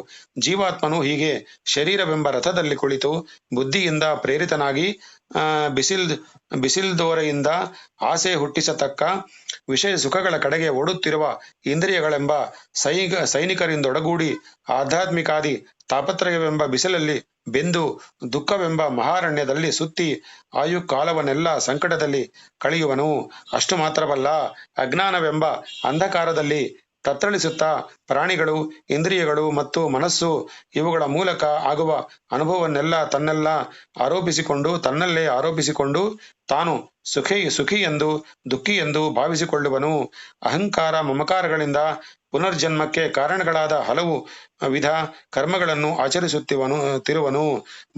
ಜೀವಾತ್ಮನು ಹೀಗೆ ಶರೀರವೆಂಬ ರಥದಲ್ಲಿ ಕುಳಿತು ಬುದ್ಧಿಯಿಂದ ಪ್ರೇರಿತನಾಗಿ ಬಿಸಿಲ್ದೋರೆಯಿಂದ ಆಸೆ ಹುಟ್ಟಿಸತಕ್ಕ ವಿಷಯ ಸುಖಗಳ ಕಡೆಗೆ ಓಡುತ್ತಿರುವ ಇಂದ್ರಿಯಗಳೆಂಬ ಸೈನಿಕರಿಂದೊಡಗೂಡಿ ಆಧ್ಯಾತ್ಮಿಕಾದಿ ತಾಪತ್ರಯವೆಂಬ ಬಿಸಿಲಲ್ಲಿ ಬೆಂದು ದುಃಖವೆಂಬ ಮಹಾರಣ್ಯದಲ್ಲಿ ಸುತ್ತಿ ಆಯುಕಾಲವನ್ನೆಲ್ಲ ಸಂಕಟದಲ್ಲಿ ಕಳೆಯುವನು. ಅಷ್ಟು ಮಾತ್ರವಲ್ಲ, ಅಜ್ಞಾನವೆಂಬ ಅಂಧಕಾರದಲ್ಲಿ ತತ್ತಳಿಸುತ್ತಾ ಪ್ರಾಣಿಗಳು, ಇಂದ್ರಿಯಗಳು ಮತ್ತು ಮನಸ್ಸು ಇವುಗಳ ಮೂಲಕ ಆಗುವ ಅನುಭವವನ್ನೆಲ್ಲ ತನ್ನಲ್ಲೇ ಆರೋಪಿಸಿಕೊಂಡು ತಾನು ಸುಖಿ ಎಂದು ದುಃಖಿ ಎಂದು ಭಾವಿಸಿಕೊಳ್ಳುವನು. ಅಹಂಕಾರ ಮಮಕಾರಗಳಿಂದ ಪುನರ್ಜನ್ಮಕ್ಕೆ ಕಾರಣಗಳಾದ ಹಲವು ವಿಧ ಕರ್ಮಗಳನ್ನು ಆಚರಿಸುತ್ತಿರುವನು.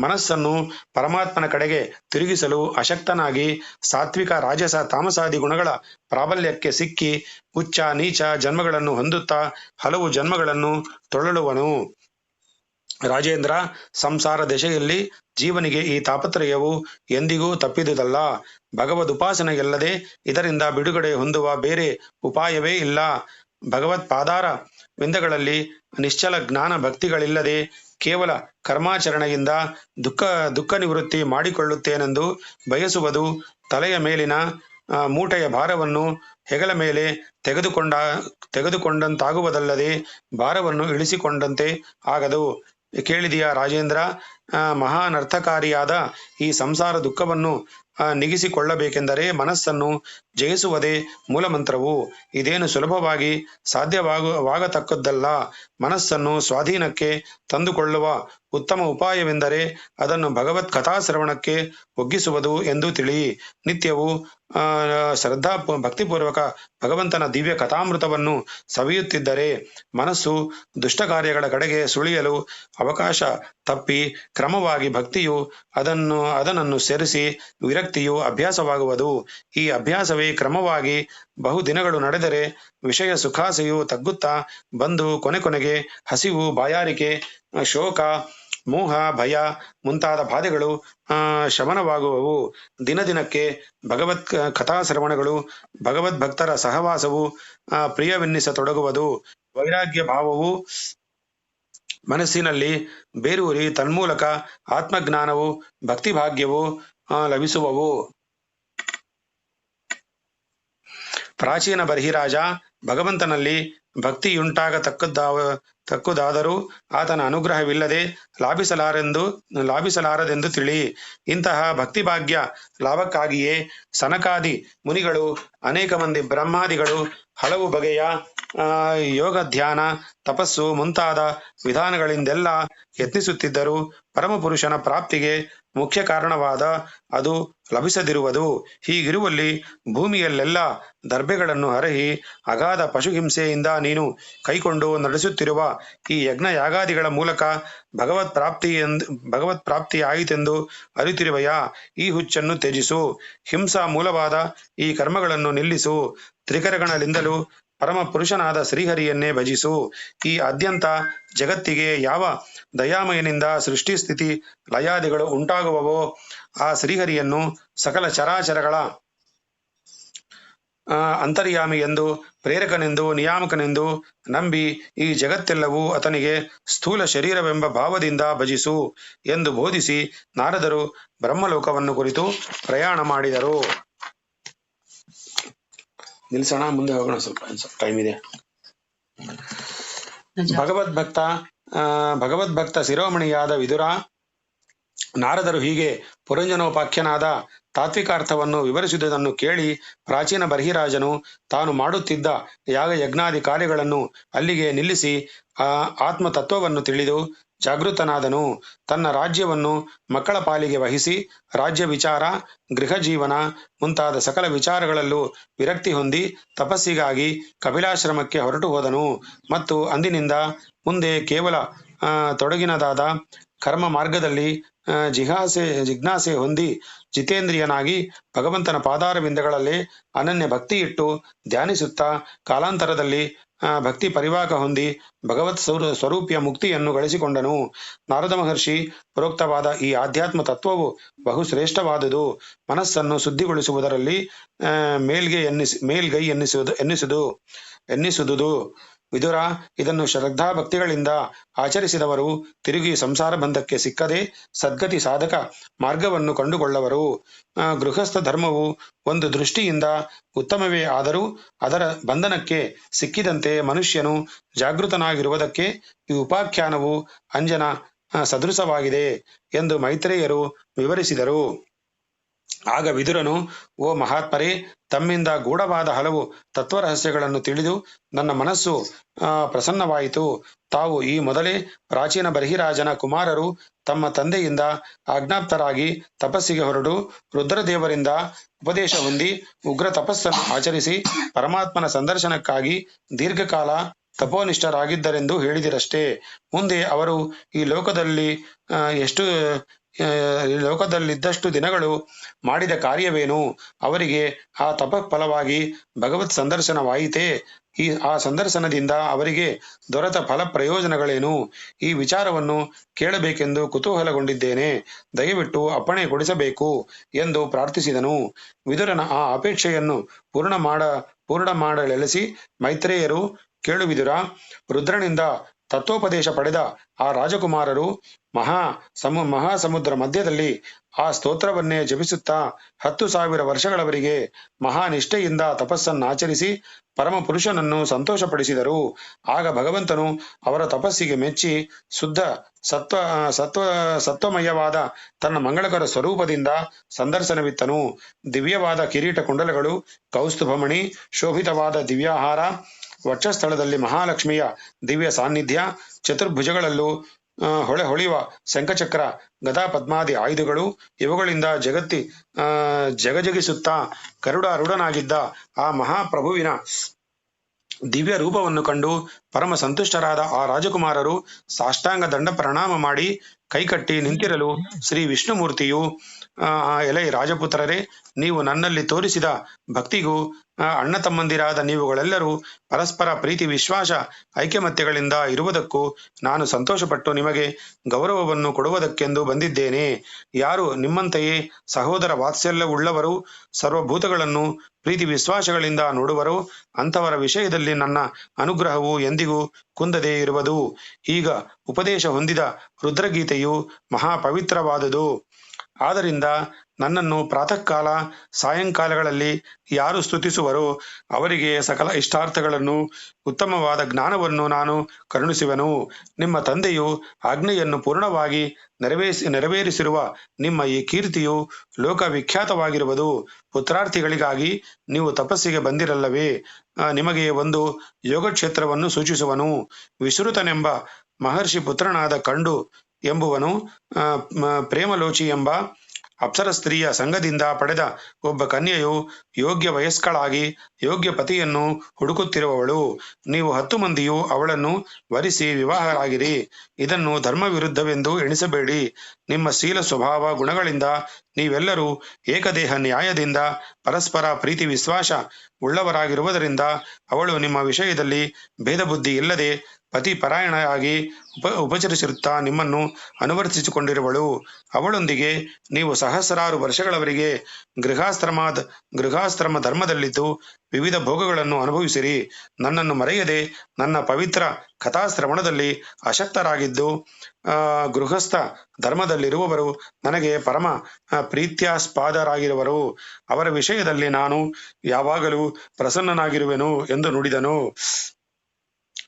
ಮನಸ್ಸನ್ನು ಪರಮಾತ್ಮನ ಕಡೆಗೆ ತಿರುಗಿಸಲು ಅಶಕ್ತನಾಗಿ ಸಾತ್ವಿಕ ರಾಜಸ ತಾಮಸಾದಿ ಗುಣಗಳ ಪ್ರಾಬಲ್ಯಕ್ಕೆ ಸಿಕ್ಕಿ ಉಚ್ಚ ನೀಚ ಜನ್ಮಗಳನ್ನು ಹೊಂದುತ್ತಾ ಹಲವು ಜನ್ಮಗಳನ್ನು ತೊಳಲುವನು. ರಾಜೇಂದ್ರ, ಸಂಸಾರ ದಶೆಯಲ್ಲಿ ಜೀವನಿಗೆ ಈ ತಾಪತ್ರಯವು ಎಂದಿಗೂ ತಪ್ಪಿದುದಲ್ಲ. ಭಗವದುಪಾಸನೆಯಲ್ಲದೆ ಇದರಿಂದ ಬಿಡುಗಡೆ ಹೊಂದುವ ಬೇರೆ ಉಪಾಯವೇ ಇಲ್ಲ. ಭಗವತ್ಪಾದಾರ ವಿಂದಗಳಲ್ಲಿ ನಿಶ್ಚಲ ಜ್ಞಾನ ಭಕ್ತಿಗಳಿಲ್ಲದೆ ಕೇವಲ ಕರ್ಮಾಚರಣೆಯಿಂದ ದುಃಖ ನಿವೃತ್ತಿ ಮಾಡಿಕೊಳ್ಳುತ್ತೇನೆಂದು ಬಯಸುವುದು ತಲೆಯ ಮೇಲಿನ ಮೂಟೆಯ ಭಾರವನ್ನು ಹೆಗಲ ಮೇಲೆ ತೆಗೆದುಕೊಂಡಂತಾಗುವುದಲ್ಲದೆ ಭಾರವನ್ನು ಇಳಿಸಿಕೊಂಡಂತೆ ಆಗದು. ಕೇಳಿದೆಯಾ ರಾಜೇಂದ್ರ? ಮಹಾನರ್ಥಕಾರಿಯಾದ ಈ ಸಂಸಾರ ದುಃಖವನ್ನು ನಿಗಿಸಿಕೊಳ್ಳಬೇಕೆಂದರೆ ಮನಸ್ಸನ್ನು ಜಯಿಸುವುದೇ ಮೂಲಮಂತ್ರವು. ಇದೇನು ಸುಲಭವಾಗಿ ಸಾಧ್ಯವಾಗತಕ್ಕದ್ದಲ್ಲ. ಮನಸ್ಸನ್ನು ಸ್ವಾಧೀನಕ್ಕೆ ತಂದುಕೊಳ್ಳುವ ಉತ್ತಮ ಉಪಾಯವೆಂದರೆ ಅದನ್ನು ಭಗವತ್ ಕಥಾಶ್ರವಣಕ್ಕೆ ಒಗ್ಗಿಸುವುದು ಎಂದು ತಿಳಿ. ನಿತ್ಯವೂ ಶ್ರದ್ಧಾ ಭಕ್ತಿಪೂರ್ವಕ ಭಗವಂತನ ದಿವ್ಯ ಕಥಾಮೃತವನ್ನು ಸವಿಯುತ್ತಿದ್ದರೆ ಮನಸ್ಸು ದುಷ್ಟ ಕಾರ್ಯಗಳ ಕಡೆಗೆ ಸುಳಿಯಲು ಅವಕಾಶ ತಪ್ಪಿ ಕ್ರಮವಾಗಿ ಭಕ್ತಿಯು ಅದನನ್ನು ಸೇರಿಸಿ ವಿರಕ್ತಿಯು ಅಭ್ಯಾಸವಾಗುವುದು. ಈ ಅಭ್ಯಾಸವೇ ಕ್ರಮವಾಗಿ ಬಹುದಿನಗಳು ನಡೆದರೆ ವಿಷಯ ಸುಖಾಸೆಯು ತಗ್ಗುತ್ತಾ ಬಂದು ಕೊನೆಗೆ ಹಸಿವು, ಬಾಯಾರಿಕೆ, ಶೋಕ, ಮೋಹ, ಭಯ ಮುಂತಾದ ಬಾಧೆಗಳು ಶಮನವಾಗುವವು. ದಿನಕ್ಕೆ ಭಗವತ್ ಕಥಾಶ್ರವಣಗಳು, ಭಗವದ್ಭಕ್ತರ ಸಹವಾಸವು ಪ್ರಿಯವೆನ್ನಿಸತೊಡಗುವುದು. ವೈರಾಗ್ಯ ಭಾವವು ಮನಸ್ಸಿನಲ್ಲಿ ಬೇರೂರಿ ತನ್ಮೂಲಕ ಆತ್ಮಜ್ಞಾನವು, ಭಕ್ತಿಭಾಗ್ಯವು ಲಭಿಸುವವು. ಪ್ರಾಚೀನ ಬರ್ಹಿರಾಜ ಭಗವಂತನಲ್ಲಿ ಭಕ್ತಿಯುಂಟಾಗತಕ್ಕದ್ದಾದರೂ ಆತನ ಅನುಗ್ರಹವಿಲ್ಲದೆ ಲಾಭಿಸಲಾರದೆಂದು ತಿಳಿ. ಇಂತಹ ಭಕ್ತಿಭಾಗ್ಯ ಲಾಭಕ್ಕಾಗಿಯೇ ಸನಕಾದಿ ಮುನಿಗಳು, ಅನೇಕ ಮಂದಿ ಬ್ರಹ್ಮಾದಿಗಳು ಹಲವು ಬಗೆಯ ಯೋಗ, ಧ್ಯಾನ, ತಪಸ್ಸು ಮುಂತಾದ ವಿಧಾನಗಳಿಂದೆಲ್ಲ ಯತ್ನಿಸುತ್ತಿದ್ದರು. ಪರಮಪುರುಷನ ಪ್ರಾಪ್ತಿಗೆ ಮುಖ್ಯ ಕಾರಣವಾದ ಅದು ಲಭಿಸದಿರುವುದು. ಹೀಗಿರುವಲ್ಲಿ ಭೂಮಿಯಲ್ಲೆಲ್ಲ ದರ್ಭೆಗಳನ್ನು ಹರಹಿ ಅಗಾಧ ಪಶುಹಿಂಸೆಯಿಂದ ನೀನು ಕೈಕೊಂಡು ನಡೆಸುತ್ತಿರುವ ಈ ಯಜ್ಞ ಯಾಗಾದಿಗಳ ಮೂಲಕ ಭಗವತ್ ಪ್ರಾಪ್ತಿಯಾಯಿತೆಂದು ಅರಿತಿರುವೆಯಾ? ಈ ಹುಚ್ಚನ್ನು ತ್ಯಜಿಸು. ಹಿಂಸಾ ಮೂಲವಾದ ಈ ಕರ್ಮಗಳನ್ನು ನಿಲ್ಲಿಸು. ತ್ರಿಕರಣಗಳಿಂದಲೂ ಪರಮ ಪುರುಷನಾದ ಶ್ರೀಹರಿಯನ್ನೇ ಭಜಿಸು. ಈ ಆದ್ಯಂತ ಜಗತ್ತಿಗೆ ಯಾವ ದಯಾಮಯನಿಂದ ಸೃಷ್ಟಿ, ಸ್ಥಿತಿ, ಲಯಾದಿಗಳು ಉಂಟಾಗುವವೋ ಆ ಶ್ರೀಹರಿಯನ್ನು ಸಕಲ ಚರಾಚರಗಳ ಅಂತರ್ಯಾಮಿ ಎಂದು, ಪ್ರೇರಕನೆಂದು, ನಿಯಾಮಕನೆಂದು ನಂಬಿ ಈ ಜಗತ್ತೆಲ್ಲವೂ ಆತನಿಗೆ ಸ್ಥೂಲ ಶರೀರವೆಂಬ ಭಾವದಿಂದ ಭಜಿಸು ಎಂದು ಬೋಧಿಸಿ ನಾರದರು ಬ್ರಹ್ಮಲೋಕವನ್ನು ಕುರಿತು ಪ್ರಯಾಣ ಮಾಡಿದರು. ನಿಲ್ಸೋಣ, ಮುಂದೆ ಹೋಗೋಣ, ಸ್ವಲ್ಪ ಟೈಮ್ ಇದೆ. ಭಗವದ್ಭಕ್ತ ಶಿರೋಮಣಿಯಾದ ವಿದುರ ನಾರದರು ಹೀಗೆ ಪುರಂಜನೋಪಾಖ್ಯನಾದ ತಾತ್ವಿಕಾರ್ಥವನ್ನು ವಿವರಿಸಿದುದನ್ನು ಕೇಳಿ ಪ್ರಾಚೀನ ಬರ್ಹಿರಾಜನು ತಾನು ಮಾಡುತ್ತಿದ್ದ ಯಾಗ ಯಜ್ಞಾದಿ ಕಾರ್ಯಗಳನ್ನು ಅಲ್ಲಿಗೆ ನಿಲ್ಲಿಸಿ ಆತ್ಮತತ್ವವನ್ನು ತಿಳಿದು ಜಾಗೃತನಾದನು. ತನ್ನ ರಾಜ್ಯವನ್ನು ಮಕ್ಕಳ ಪಾಲಿಗೆ ವಹಿಸಿ ರಾಜ್ಯ ವಿಚಾರ, ಗೃಹ ಜೀವನ ಮುಂತಾದ ಸಕಲ ವಿಚಾರಗಳಲ್ಲೂ ವಿರಕ್ತಿ ಹೊಂದಿ ತಪಸ್ಸಿಗಾಗಿ ಕಪಿಲಾಶ್ರಮಕ್ಕೆ ಹೊರಟು ಹೋದನು. ಮತ್ತು ಅಂದಿನಿಂದ ಮುಂದೆ ಕೇವಲ ತೊಡಗಿನದಾದ ಕರ್ಮ ಮಾರ್ಗದಲ್ಲಿ ಜಿಜ್ಞಾಸೆ ಹೊಂದಿ ಜಿತೇಂದ್ರಿಯನಾಗಿ ಭಗವಂತನ ಪಾದಾರವಿಂದಗಳಲ್ಲಿ ಅನನ್ಯ ಭಕ್ತಿ ಇಟ್ಟು ಧ್ಯಾನಿಸುತ್ತಾ ಕಾಲಾಂತರದಲ್ಲಿ ಭಕ್ತಿ ಪರಿವಾಕ ಹೊಂದಿ ಭಗವತ್ ಸ್ವರೂಪಿಯ ಮುಕ್ತಿಯನ್ನು ಗಳಿಸಿಕೊಂಡನು. ನಾರದ ಮಹರ್ಷಿ ಪ್ರೋಕ್ತವಾದ ಈ ಆಧ್ಯಾತ್ಮ ತತ್ವವು ಬಹುಶ್ರೇಷ್ಠವಾದುದು. ಮನಸ್ಸನ್ನು ಶುದ್ಧಿಗೊಳಿಸುವುದರಲ್ಲಿ ಮೇಲ್ಗೈ ಎನ್ನಿಸುವುದು. ವಿದುರ, ಇದನ್ನು ಶ್ರದ್ಧಾ ಭಕ್ತಿಗಳಿಂದ ಆಚರಿಸಿದವರು ತಿರುಗಿ ಸಂಸಾರ ಬಂಧಕ್ಕೆ ಸಿಕ್ಕದೆ ಸದ್ಗತಿ ಸಾಧಕ ಮಾರ್ಗವನ್ನು ಕಂಡುಕೊಳ್ಳವರು. ಗೃಹಸ್ಥ ಧರ್ಮವು ಒಂದು ದೃಷ್ಟಿಯಿಂದ ಉತ್ತಮವೇ ಆದರೂ ಅದರ ಬಂಧನಕ್ಕೆ ಸಿಕ್ಕಿದಂತೆ ಮನುಷ್ಯನು ಜಾಗೃತನಾಗಿರುವುದಕ್ಕೆ ಈ ಉಪಾಖ್ಯಾನವು ಅಂಜನ ಸದೃಶವಾಗಿದೆ ಎಂದು ಮೈತ್ರೇಯರು ವಿವರಿಸಿದರು. ಆಗ ವಿದುರನು, ಓ ಮಹಾತ್ಮರೇ, ತಮ್ಮಿಂದ ಗೂಢವಾದ ಹಲವು ತತ್ವರಹಸ್ಯಗಳನ್ನು ತಿಳಿದು ನನ್ನ ಮನಸ್ಸು ಪ್ರಸನ್ನವಾಯಿತು. ತಾವು ಈ ಮೊದಲೇ ಪ್ರಾಚೀನ ಬರ್ಹಿರಾಜನ ಕುಮಾರರು ತಮ್ಮ ತಂದೆಯಿಂದ ಆಜ್ಞಾಪ್ತರಾಗಿ ತಪಸ್ಸಿಗೆ ಹೊರಡು ರುದ್ರದೇವರಿಂದ ಉಪದೇಶ ಹೊಂದಿ ಉಗ್ರ ತಪಸ್ಸನ್ನು ಆಚರಿಸಿ ಪರಮಾತ್ಮನ ಸಂದರ್ಶನಕ್ಕಾಗಿ ದೀರ್ಘಕಾಲ ತಪೋನಿಷ್ಠರಾಗಿದ್ದರೆಂದು ಹೇಳಿದಿರಷ್ಟೇ. ಮುಂದೆ ಅವರು ಈ ಲೋಕದಲ್ಲಿದ್ದಷ್ಟು ದಿನಗಳು ಮಾಡಿದ ಕಾರ್ಯವೇನು? ಅವರಿಗೆ ಆ ತಪಫಲವಾಗಿ ಭಗವತ್ ಸಂದರ್ಶನವಾಯಿತೇ? ಆ ಸಂದರ್ಶನದಿಂದ ಅವರಿಗೆ ದೊರೆತ ಫಲ ಪ್ರಯೋಜನಗಳೇನು? ಈ ವಿಚಾರವನ್ನು ಕೇಳಬೇಕೆಂದು ಕುತೂಹಲಗೊಂಡಿದ್ದೇನೆ. ದಯವಿಟ್ಟು ಅಪ್ಪಣೆ ಕೊಡಿಸಬೇಕು ಎಂದು ಪ್ರಾರ್ಥಿಸಿದನು. ವಿದುರನ ಆ ಅಪೇಕ್ಷೆಯನ್ನು ಪೂರ್ಣ ಮಾಡಲೆಲೆಸಿ ಮೈತ್ರೇಯರು, ಕೇಳು ವಿದುರ, ರುದ್ರನಿಂದ ತತ್ವೋಪದೇಶ ಪಡೆದ ಆ ರಾಜಕುಮಾರರು ಮಹಾಸಮುದ್ರ ಮಧ್ಯದಲ್ಲಿ ಆ ಸ್ತೋತ್ರವನ್ನೇ ಜಪಿಸುತ್ತಾ 10,000 ವರ್ಷಗಳವರೆಗೆ ಮಹಾನಿಷ್ಠೆಯಿಂದ ತಪಸ್ಸನ್ನಾಚರಿಸಿ ಪರಮ ಪುರುಷನನ್ನು ಸಂತೋಷಪಡಿಸಿದರು. ಆಗ ಭಗವಂತನು ಅವರ ತಪಸ್ಸಿಗೆ ಮೆಚ್ಚಿ ಶುದ್ಧ ಸತ್ವಮಯವಾದ ತನ್ನ ಮಂಗಳಕರ ಸ್ವರೂಪದಿಂದ ಸಂದರ್ಶನವಿತ್ತನು. ದಿವ್ಯವಾದ ಕಿರೀಟ ಕುಂಡಲಗಳು, ಕೌಸ್ತುಭಮಣಿ ಶೋಭಿತವಾದ ದಿವ್ಯಾಹಾರ, ವಕ್ಷಸ್ಥಳದಲ್ಲಿ ಮಹಾಲಕ್ಷ್ಮಿಯ ದಿವ್ಯ ಸಾನ್ನಿಧ್ಯ, ಚತುರ್ಭುಜಗಳಲ್ಲೂ ಹೊಳೆಯುವ ಶಂಖಚಕ್ರ ಗದಾ ಪದ್ಮಾದಿ ಆಯುಧಗಳು ಇವುಗಳಿಂದ ಜಗಜಗಿಸುತ್ತಾ ಗರುಡಾರೂಢನಾಗಿದ್ದ ಆ ಮಹಾಪ್ರಭುವಿನ ದಿವ್ಯ ರೂಪವನ್ನು ಕಂಡು ಪರಮ ಸಂತುಷ್ಟರಾದ ಆ ರಾಜಕುಮಾರರು ಸಾಷ್ಟಾಂಗ ದಂಡ ಪ್ರಣಾಮ ಮಾಡಿ ಕೈಕಟ್ಟಿ ನಿಂತಿರಲು ಶ್ರೀ ವಿಷ್ಣುಮೂರ್ತಿಯು ಎಲೈ ರಾಜಪುತ್ರರೇ, ನೀವು ನನ್ನಲ್ಲಿ ತೋರಿಸಿದ ಭಕ್ತಿಗೂ ಅಣ್ಣ ತಮ್ಮಂದಿರಾದ ನೀವುಗಳೆಲ್ಲರೂ ಪರಸ್ಪರ ಪ್ರೀತಿ ವಿಶ್ವಾಸ ಐಕ್ಯಮತ್ಯಗಳಿಂದ ಇರುವುದಕ್ಕೂ ನಾನು ಸಂತೋಷಪಟ್ಟು ನಿಮಗೆ ಗೌರವವನ್ನು ಕೊಡುವುದಕ್ಕೆಂದು ಬಂದಿದ್ದೇನೆ. ಯಾರು ನಿಮ್ಮಂತೆಯೇ ಸಹೋದರ ವಾತ್ಸಲ್ಯವುಳ್ಳವರು, ಸರ್ವಭೂತಗಳನ್ನು ಪ್ರೀತಿ ವಿಶ್ವಾಸಗಳಿಂದ ನೋಡುವರೋ ಅಂಥವರ ವಿಷಯದಲ್ಲಿ ನನ್ನ ಅನುಗ್ರಹವು ಎಂದಿಗೂ ಕುಂದದೇ ಇರುವುದು. ಈಗ ಉಪದೇಶ ಹೊಂದಿದ ರುದ್ರಗೀತೆಯು ಮಹಾಪವಿತ್ರವಾದುದು. ಆದ್ದರಿಂದ ನನ್ನನ್ನು ಪ್ರಾತಃ ಕಾಲ ಸಾಯಂಕಾಲಗಳಲ್ಲಿ ಯಾರು ಸ್ತುತಿಸುವರೋ ಅವರಿಗೆ ಸಕಲ ಇಷ್ಟಾರ್ಥಗಳನ್ನು ಉತ್ತಮವಾದ ಜ್ಞಾನವನ್ನು ನಾನು ಕರುಣಿಸುವೆನು. ನಿಮ್ಮ ತಂದೆಯು ಆಜ್ಞೆಯನ್ನು ಪೂರ್ಣವಾಗಿ ನೆರವೇರಿಸಿರುವ ನಿಮ್ಮ ಈ ಕೀರ್ತಿಯು ಲೋಕವಿಖ್ಯಾತವಾಗಿರುವುದು. ಪುತ್ರಾರ್ಥಿಗಳಿಗಾಗಿ ನೀವು ತಪಸ್ಸಿಗೆ ಬಂದಿರಲ್ಲವೇ? ನಿಮಗೆ ಒಂದು ಯೋಗಕ್ಷೇತ್ರವನ್ನು ಸೂಚಿಸುವನು. ವಿಶ್ರುತನೆಂಬ ಮಹರ್ಷಿ ಪುತ್ರನಾದ ಕಂಡು ಎಂಬುವನು ಪ್ರೇಮಲೋಚಿ ಎಂಬ ಅಪ್ಸರ ಸ್ತ್ರೀಯ ಸಂಘದಿಂದ ಪಡೆದ ಒಬ್ಬ ಕನ್ಯೆಯು ಯೋಗ್ಯ ವಯಸ್ಕಳಾಗಿ ಯೋಗ್ಯ ಪತಿಯನ್ನು ಹುಡುಕುತ್ತಿರುವವಳು. ನೀವು 10 ಮಂದಿಯು ಅವಳನ್ನು ವರಿಸಿ ವಿವಾಹರಾಗಿರಿ. ಇದನ್ನು ಧರ್ಮ ವಿರುದ್ಧವೆಂದು ಎಣಿಸಬೇಡಿ. ನಿಮ್ಮ ಶೀಲ ಸ್ವಭಾವ ಗುಣಗಳಿಂದ ನೀವೆಲ್ಲರೂ ಏಕದೇಹ ನ್ಯಾಯದಿಂದ ಪರಸ್ಪರ ಪ್ರೀತಿ ವಿಶ್ವಾಸ ಉಳ್ಳವರಾಗಿರುವುದರಿಂದ ಅವಳು ನಿಮ್ಮ ವಿಷಯದಲ್ಲಿ ಭೇದ ಬುದ್ಧಿ ಇಲ್ಲದೆ ಪತಿಪರಾಯಣರಾಗಿ ಉಪಚರಿಸಿರುತ್ತಾ ನಿಮ್ಮನ್ನು ಅನುವರ್ತಿಸಿಕೊಂಡಿರುವಳು. ಅವಳೊಂದಿಗೆ ನೀವು ಸಹಸ್ರಾರು ವರ್ಷಗಳವರೆಗೆ ಗೃಹಾಶ್ರಮ ಧರ್ಮದಲ್ಲಿದ್ದು ವಿವಿಧ ಭೋಗಗಳನ್ನು ಅನುಭವಿಸಿರಿ. ನನ್ನನ್ನು ಮರೆಯದೆ ನನ್ನ ಪವಿತ್ರ ಕಥಾಶ್ರವಣದಲ್ಲಿ ಅಶಕ್ತರಾಗಿದ್ದು ಗೃಹಸ್ಥ ಧರ್ಮದಲ್ಲಿರುವವರು ನನಗೆ ಪರಮ ಪ್ರೀತ್ಯಾಸ್ಪಾದರಾಗಿರುವರು. ಅವರ ವಿಷಯದಲ್ಲಿ ನಾನು ಯಾವಾಗಲೂ ಪ್ರಸನ್ನನಾಗಿರುವೆನು ಎಂದು ನುಡಿದನು.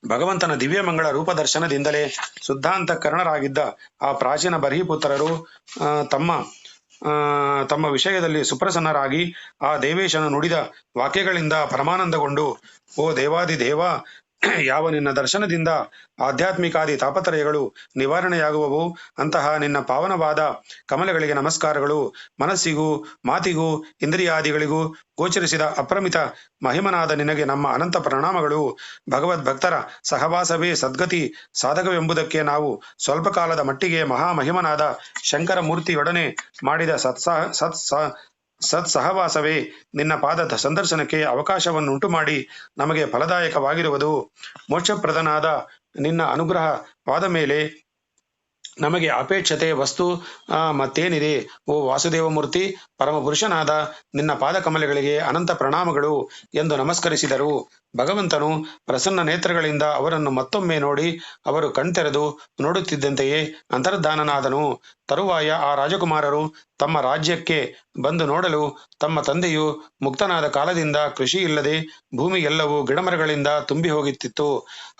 ಭಗವಂತನ ದಿವ್ಯಮಂಗಳ ರೂಪದರ್ಶನದಿಂದಲೇ ಶುದ್ಧಾಂತಕರಣರಾಗಿದ್ದ ಆ ಪ್ರಾಚೀನ ಬರ್ಹಿಪುತ್ರರು ತಮ್ಮ ವಿಷಯದಲ್ಲಿ ಸುಪ್ರಸನ್ನರಾಗಿ ಆ ದೇವೇಶನು ನುಡಿದ ವಾಕ್ಯಗಳಿಂದ ಪರಮಾನಂದಗೊಂಡು, ಓ ದೇವಾದಿದೇವ, ಯಾವ ನಿನ್ನ ದರ್ಶನದಿಂದ ಆಧ್ಯಾತ್ಮಿಕಾದಿ ತಾಪತ್ರಯಗಳು ನಿವಾರಣೆಯಾಗುವವು ಅಂತಹ ನಿನ್ನ ಪಾವನವಾದ ಕಮಲಗಳಿಗೆ ನಮಸ್ಕಾರಗಳು. ಮನಸ್ಸಿಗೂ ಮಾತಿಗೂ ಇಂದ್ರಿಯಾದಿಗಳಿಗೂ ಗೋಚರಿಸಿದ ಅಪ್ರಮಿತ ಮಹಿಮನಾದ ನಿನಗೆ ನಮ್ಮ ಅನಂತ ಪ್ರಣಾಮಗಳು. ಭಗವದ್ಭಕ್ತರ ಸಹವಾಸವೇ ಸದ್ಗತಿ ಸಾಧಕವೆಂಬುದಕ್ಕೆ ನಾವು ಸ್ವಲ್ಪ ಕಾಲದ ಮಟ್ಟಿಗೆ ಮಹಾಮಹಿಮನಾದ ಶಂಕರ ಮೂರ್ತಿಯೊಡನೆ ಮಾಡಿದ ಸತ್ಸಹವಾಸವೇ ನಿನ್ನ ಪಾದ ಸಂದರ್ಶನಕ್ಕೆ ಅವಕಾಶವನ್ನುಂಟು ಮಾಡಿ ನಮಗೆ ಫಲದಾಯಕವಾಗಿರುವುದು. ಮೋಕ್ಷಪ್ರದನಾದ ನಿನ್ನ ಅನುಗ್ರಹವಾದ ಮೇಲೆ ನಮಗೆ ಅಪೇಕ್ಷತೆ ವಸ್ತು ಮತ್ತೇನಿದೆ? ಓ ವಾಸುದೇವಮೂರ್ತಿ, ಪರಮಪುರುಷನಾದ ನಿನ್ನ ಪಾದಕಮಲಗಳಿಗೆ ಅನಂತ ಪ್ರಣಾಮಗಳು ಎಂದು ನಮಸ್ಕರಿಸಿದರು. ಭಗವಂತನು ಪ್ರಸನ್ನ ನೇತ್ರಗಳಿಂದ ಅವರನ್ನು ಮತ್ತೊಮ್ಮೆ ನೋಡಿ ಅವರು ಕಣ್ತೆರೆದು ನೋಡುತ್ತಿದ್ದಂತೆಯೇ ಅಂತರ್ಧಾನನಾದನು. ತರುವಾಯ ಆ ರಾಜಕುಮಾರರು ತಮ್ಮ ರಾಜ್ಯಕ್ಕೆ ಬಂದು ನೋಡಲು ತಮ್ಮ ತಂದೆಯು ಮುಕ್ತನಾದ ಕಾಲದಿಂದ ಕೃಷಿ ಇಲ್ಲದೆ ಭೂಮಿ ಎಲ್ಲವೂ ಗಿಡಮರಗಳಿಂದ ತುಂಬಿ ಹೋಗುತ್ತಿತ್ತು.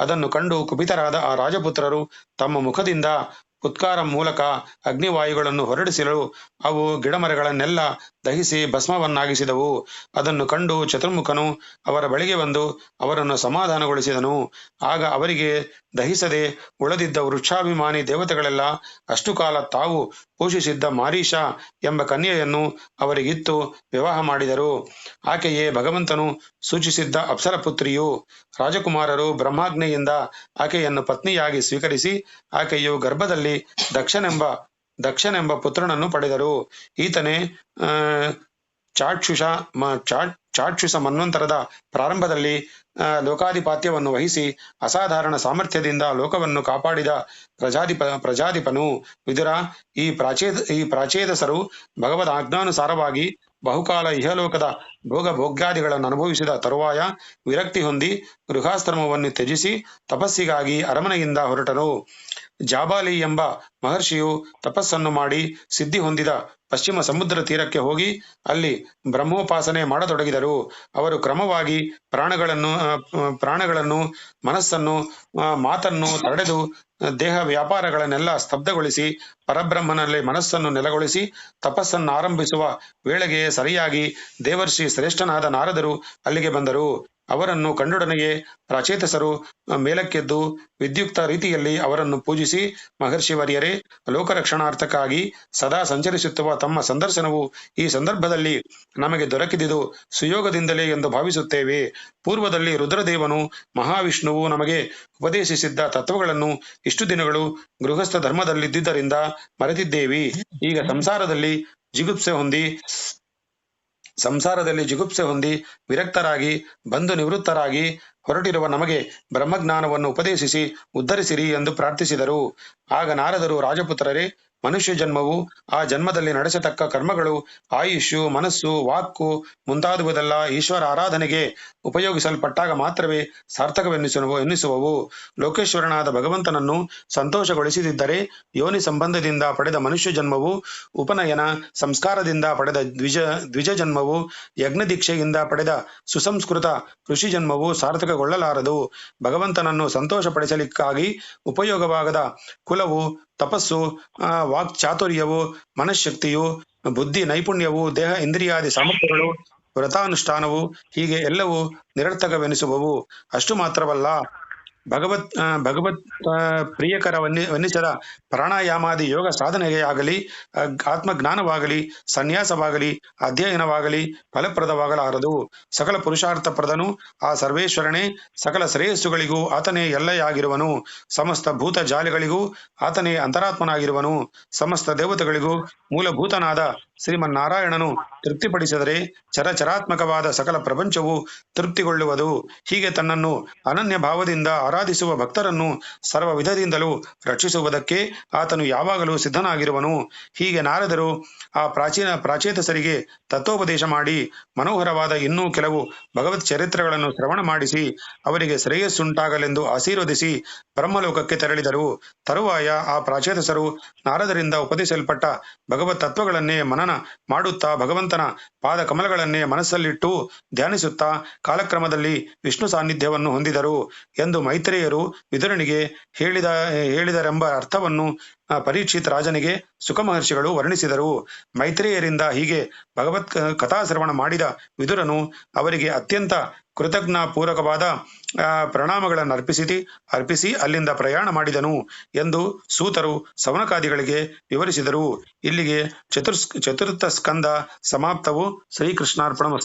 ಅದನ್ನು ಕಂಡು ಕುಪಿತರಾದ ಆ ರಾಜಪುತ್ರರು ತಮ್ಮ ಮುಖದಿಂದ ಉತ್ಕಾರ ಮೂಲಕ ಅಗ್ನಿವಾಯುಗಳನ್ನು ಹೊರಡಿಸಲು ಅವು ಗಿಡಮರಗಳನ್ನೆಲ್ಲ ದಹಿಸಿ ಭಸ್ಮವನ್ನಾಗಿಸಿದವು. ಅದನ್ನು ಕಂಡು ಚತುರ್ಮುಖನು ಅವರ ಬಳಿಗೆ ಬಂದು ಅವರನ್ನು ಸಮಾಧಾನಗೊಳಿಸಿದನು. ಆಗ ಅವರಿಗೆ ದಹಿಸದೆ ಉಳಿದಿದ್ದ ವೃಕ್ಷಾಭಿಮಾನಿ ದೇವತೆಗಳೆಲ್ಲ ಅಷ್ಟು ಕಾಲ ತಾವು ಪೋಷಿಸಿದ್ದ ಮಾರೀಷ ಎಂಬ ಕನ್ಯೆಯನ್ನು ಅವರಿಗಿತ್ತು ವಿವಾಹ ಮಾಡಿದರು. ಆಕೆಯೇ ಭಗವಂತನು ಸೂಚಿಸಿದ್ದ ಅಪ್ಸರ ಪುತ್ರಿಯು. ರಾಜಕುಮಾರರು ಬ್ರಹ್ಮಾಜ್ಞೆಯಿಂದ ಆಕೆಯನ್ನು ಪತ್ನಿಯಾಗಿ ಸ್ವೀಕರಿಸಿ ಆಕೆಯು ಗರ್ಭದಲ್ಲಿ ದಕ್ಷನೆಂಬ ಪುತ್ರನನ್ನು ಪಡೆದರು. ಈತನೇ ಚಾಕ್ಷುಷ ಮನ್ವಂತರದ ಪ್ರಾರಂಭದಲ್ಲಿ ಲೋಕಾಧಿಪತ್ಯವನ್ನು ವಹಿಸಿ ಅಸಾಧಾರಣ ಸಾಮರ್ಥ್ಯದಿಂದ ಲೋಕವನ್ನು ಕಾಪಾಡಿದ ಪ್ರಜಾಧಿಪನು. ವಿದುರ, ಈ ಪ್ರಾಚೇದಸರು ಭಗವದ್ ಆಜ್ಞಾನುಸಾರವಾಗಿ ಬಹುಕಾಲ ಇಹಲೋಕದ ಭೋಗ್ಯಾದಿಗಳನ್ನು ಅನುಭವಿಸಿದ ತರುವಾಯ ವಿರಕ್ತಿ ಹೊಂದಿ ಗೃಹಾಶ್ರಮವನ್ನು ತ್ಯಜಿಸಿ ತಪಸ್ಸಿಗಾಗಿ ಅರಮನೆಯಿಂದ ಹೊರಟರು. ಜಾಬಾಲಿ ಎಂಬ ಮಹರ್ಷಿಯು ತಪಸ್ಸನ್ನು ಮಾಡಿ ಸಿದ್ಧಿ ಹೊಂದಿದ ಪಶ್ಚಿಮ ಸಮುದ್ರ ತೀರಕ್ಕೆ ಹೋಗಿ ಅಲ್ಲಿ ಬ್ರಹ್ಮೋಪಾಸನೆ ಮಾಡತೊಡಗಿದರು. ಅವರು ಕ್ರಮವಾಗಿ ಪ್ರಾಣಗಳನ್ನು ಮನಸ್ಸನ್ನು ಮಾತನ್ನು ತಡೆದು ದೇಹ ವ್ಯಾಪಾರಗಳನ್ನೆಲ್ಲ ಸ್ತಬ್ಧಗೊಳಿಸಿ ಪರಬ್ರಹ್ಮನಲ್ಲಿ ಮನಸ್ಸನ್ನು ನೆಲೆಗೊಳಿಸಿ ತಪಸ್ಸನ್ನು ಆರಂಭಿಸುವ ವೇಳೆಗೆ ಸರಿಯಾಗಿ ದೇವರ್ಷಿ ಶ್ರೇಷ್ಠನಾದ ನಾರದರು ಅಲ್ಲಿಗೆ ಬಂದರು. ಅವರನ್ನು ಕಂಡೊಡನೆಯೇ ಪ್ರಾಚೇತಸರು ಮೇಲಕ್ಕೆದ್ದು ವಿದ್ಯುಕ್ತ ರೀತಿಯಲ್ಲಿ ಅವರನ್ನು ಪೂಜಿಸಿ, ಮಹರ್ಷಿವರ್ಯರೇ, ಲೋಕರಕ್ಷಣಾರ್ಥಕ್ಕಾಗಿ ಸದಾ ಸಂಚರಿಸುತ್ತಿರುವ ತಮ್ಮ ಸಂದರ್ಶನವು ಈ ಸಂದರ್ಭದಲ್ಲಿ ನಮಗೆ ದೊರಕಿದುದು ಸುಯೋಗದಿಂದಲೇ ಎಂದು ಭಾವಿಸುತ್ತೇವೆ. ಪೂರ್ವದಲ್ಲಿ ರುದ್ರದೇವನು ಮಹಾವಿಷ್ಣುವು ನಮಗೆ ಉಪದೇಶಿಸಿದ್ದ ತತ್ವಗಳನ್ನು ಇಷ್ಟು ದಿನಗಳು ಗೃಹಸ್ಥ ಧರ್ಮದಲ್ಲಿದ್ದುದರಿಂದ ಮರೆತಿದ್ದೇವೆ. ಈಗ ಸಂಸಾರದಲ್ಲಿ ಜಿಗುಪ್ಸೆ ಹೊಂದಿ ವಿರಕ್ತರಾಗಿ ಬಂದು ನಿವೃತ್ತರಾಗಿ ಹೊರಟಿರುವ ನಮಗೆ ಬ್ರಹ್ಮಜ್ಞಾನವನ್ನು ಉಪದೇಶಿಸಿ ಉದ್ಧರಿಸಿರಿ ಎಂದು ಪ್ರಾರ್ಥಿಸಿದರು. ಆಗ ನಾರದರು, ರಾಜಪುತ್ರರೇ, ಮನುಷ್ಯ ಜನ್ಮವು ಆ ಜನ್ಮದಲ್ಲಿ ನಡೆಸತಕ್ಕ ಕರ್ಮಗಳು, ಆಯುಷ್ಯು, ಮನಸ್ಸು, ವಾಕ್ಕು ಮುಂತಾದುವುದೆಲ್ಲ ಈಶ್ವರ ಆರಾಧನೆಗೆ ಉಪಯೋಗಿಸಲ್ಪಟ್ಟಾಗ ಮಾತ್ರವೇ ಸಾರ್ಥಕವೆನ್ನಿಸುವವು. ಲೋಕೇಶ್ವರನಾದ ಭಗವಂತನನ್ನು ಸಂತೋಷಗೊಳಿಸದಿದ್ದರೆ ಯೋನಿ ಸಂಬಂಧದಿಂದ ಪಡೆದ ಮನುಷ್ಯ ಜನ್ಮವು, ಉಪನಯನ ಸಂಸ್ಕಾರದಿಂದ ಪಡೆದ ದ್ವಿಜ ಜನ್ಮವು, ಯಜ್ಞದೀಕ್ಷೆಯಿಂದ ಪಡೆದ ಸುಸಂಸ್ಕೃತ ಋಷಿ ಜನ್ಮವು ಸಾರ್ಥಕಗೊಳ್ಳಲಾರದು. ಭಗವಂತನನ್ನು ಸಂತೋಷಪಡಿಸಲಿಕ್ಕಾಗಿ ಉಪಯೋಗವಾಗದ ಕುಲವು, ತಪಸ್ಸು, ವಾಕ್ಚಾತುರ್ಯವು, ಮನಃಶಕ್ತಿಯು, ಬುದ್ಧಿ ನೈಪುಣ್ಯವು, ದೇಹ ಇಂದ್ರಿಯಾದಿ ಸಾಮರ್ಥ್ಯಗಳು, ವ್ರತಾನುಷ್ಠಾನವು ಹೀಗೆ ಎಲ್ಲವೂ ನಿರರ್ಥಕವೆನಿಸುವವು. ಅಷ್ಟು ಮಾತ್ರವಲ್ಲ, ಭಗವತ್ ಪ್ರಿಯಕರವೆನ್ನಿಸದ ಪ್ರಾಣಾಯಾಮಾದಿ ಯೋಗ ಸಾಧನೆಗೆ ಆಗಲಿ, ಆತ್ಮಜ್ಞಾನವಾಗಲಿ, ಸನ್ಯಾಸವಾಗಲಿ, ಅಧ್ಯಯನವಾಗಲಿ ಫಲಪ್ರದವಾಗಲಾರದು. ಸಕಲ ಪುರುಷಾರ್ಥಪ್ರದನು ಆ ಸರ್ವೇಶ್ವರನೇ. ಸಕಲ ಶ್ರೇಯಸ್ಸುಗಳಿಗೂ ಆತನೇ ಎಲ್ಲೆಯಾಗಿರುವನು. ಸಮಸ್ತ ಭೂತ ಜಾಲಿಗಳಿಗೂ ಆತನೇ ಅಂತರಾತ್ಮನಾಗಿರುವನು. ಸಮಸ್ತ ದೇವತೆಗಳಿಗೂ ಮೂಲಭೂತನಾದ ಶ್ರೀಮನ್ನಾರಾಯಣನು ತೃಪ್ತಿಪಡಿಸಿದರೆ ಚರಾತ್ಮಕವಾದ ಸಕಲ ಪ್ರಪಂಚವು ತೃಪ್ತಿಗೊಳ್ಳುವುದು. ಹೀಗೆ ತನ್ನನ್ನು ಅನನ್ಯ ಭಾವದಿಂದ ಆರಾಧಿಸುವ ಭಕ್ತರನ್ನು ಸರ್ವ ವಿಧದಿಂದಲೂ ರಕ್ಷಿಸುವುದಕ್ಕೆ ಆತನು ಯಾವಾಗಲೂ ಸಿದ್ಧನಾಗಿರುವನು. ಹೀಗೆ ನಾರದರು ಆ ಪ್ರಾಚೇತಸರಿಗೆ ತತ್ವೋಪದೇಶ ಮಾಡಿ ಮನೋಹರವಾದ ಇನ್ನೂ ಕೆಲವು ಭಗವತ್ ಚರಿತ್ರೆಗಳನ್ನು ಶ್ರವಣ ಮಾಡಿಸಿ ಅವರಿಗೆ ಶ್ರೇಯಸ್ಸುಂಟಾಗಲೆಂದು ಆಶೀರ್ವದಿಸಿ ಬ್ರಹ್ಮಲೋಕಕ್ಕೆ ತೆರಳಿದರು. ತರುವಾಯ ಆ ಪ್ರಾಚೇತಸರು ನಾರದರಿಂದ ಉಪದೇಶಿಸಲ್ಪಟ್ಟ ಭಗವತ್ ತತ್ವಗಳನ್ನೇ ಮನನ ಮಾಡುತ್ತಾ ಭಗವಂತನ ಪಾದ ಕಮಲಗಳನ್ನೇ ಮನಸ್ಸಲ್ಲಿಟ್ಟು ಧ್ಯಾನಿಸುತ್ತಾ ಕಾಲಕ್ರಮದಲ್ಲಿ ವಿಷ್ಣು ಸಾನ್ನಿಧ್ಯವನ್ನು ಹೊಂದಿದರು ಎಂದು ಮೈತ್ರೇಯರು ವಿದುರನಿಗೆ ಹೇಳಿದರೆಂಬ ಅರ್ಥವನ್ನು ಪರೀಕ್ಷಿತ್ ರಾಜನಿಗೆ ಸುಖ ಮಹರ್ಷಿಗಳು ವರ್ಣಿಸಿದರು. ಮೈತ್ರೇಯರಿಂದ ಹೀಗೆ ಭಗವತ್ ಕಥಾಶ್ರವಣ ಮಾಡಿದ ವಿದುರನು ಅವರಿಗೆ ಅತ್ಯಂತ ಕೃತಜ್ಞಪೂರ್ವಕವಾದ ಪ್ರಣಾಮಗಳನ್ನು ಅರ್ಪಿಸಿ ಅಲ್ಲಿಂದ ಪ್ರಯಾಣ ಮಾಡಿದನು ಎಂದು ಸೂತರು ಸವನಕಾದಿಗಳಿಗೆ ವಿವರಿಸಿದರು. ಇಲ್ಲಿಗೆ ಚತುರ್ಥ ಸ್ಕಂದ ಸಮಾಪ್ತವು. ಶ್ರೀಕೃಷ್ಣಾರ್ಪಣಮಸ್ತು.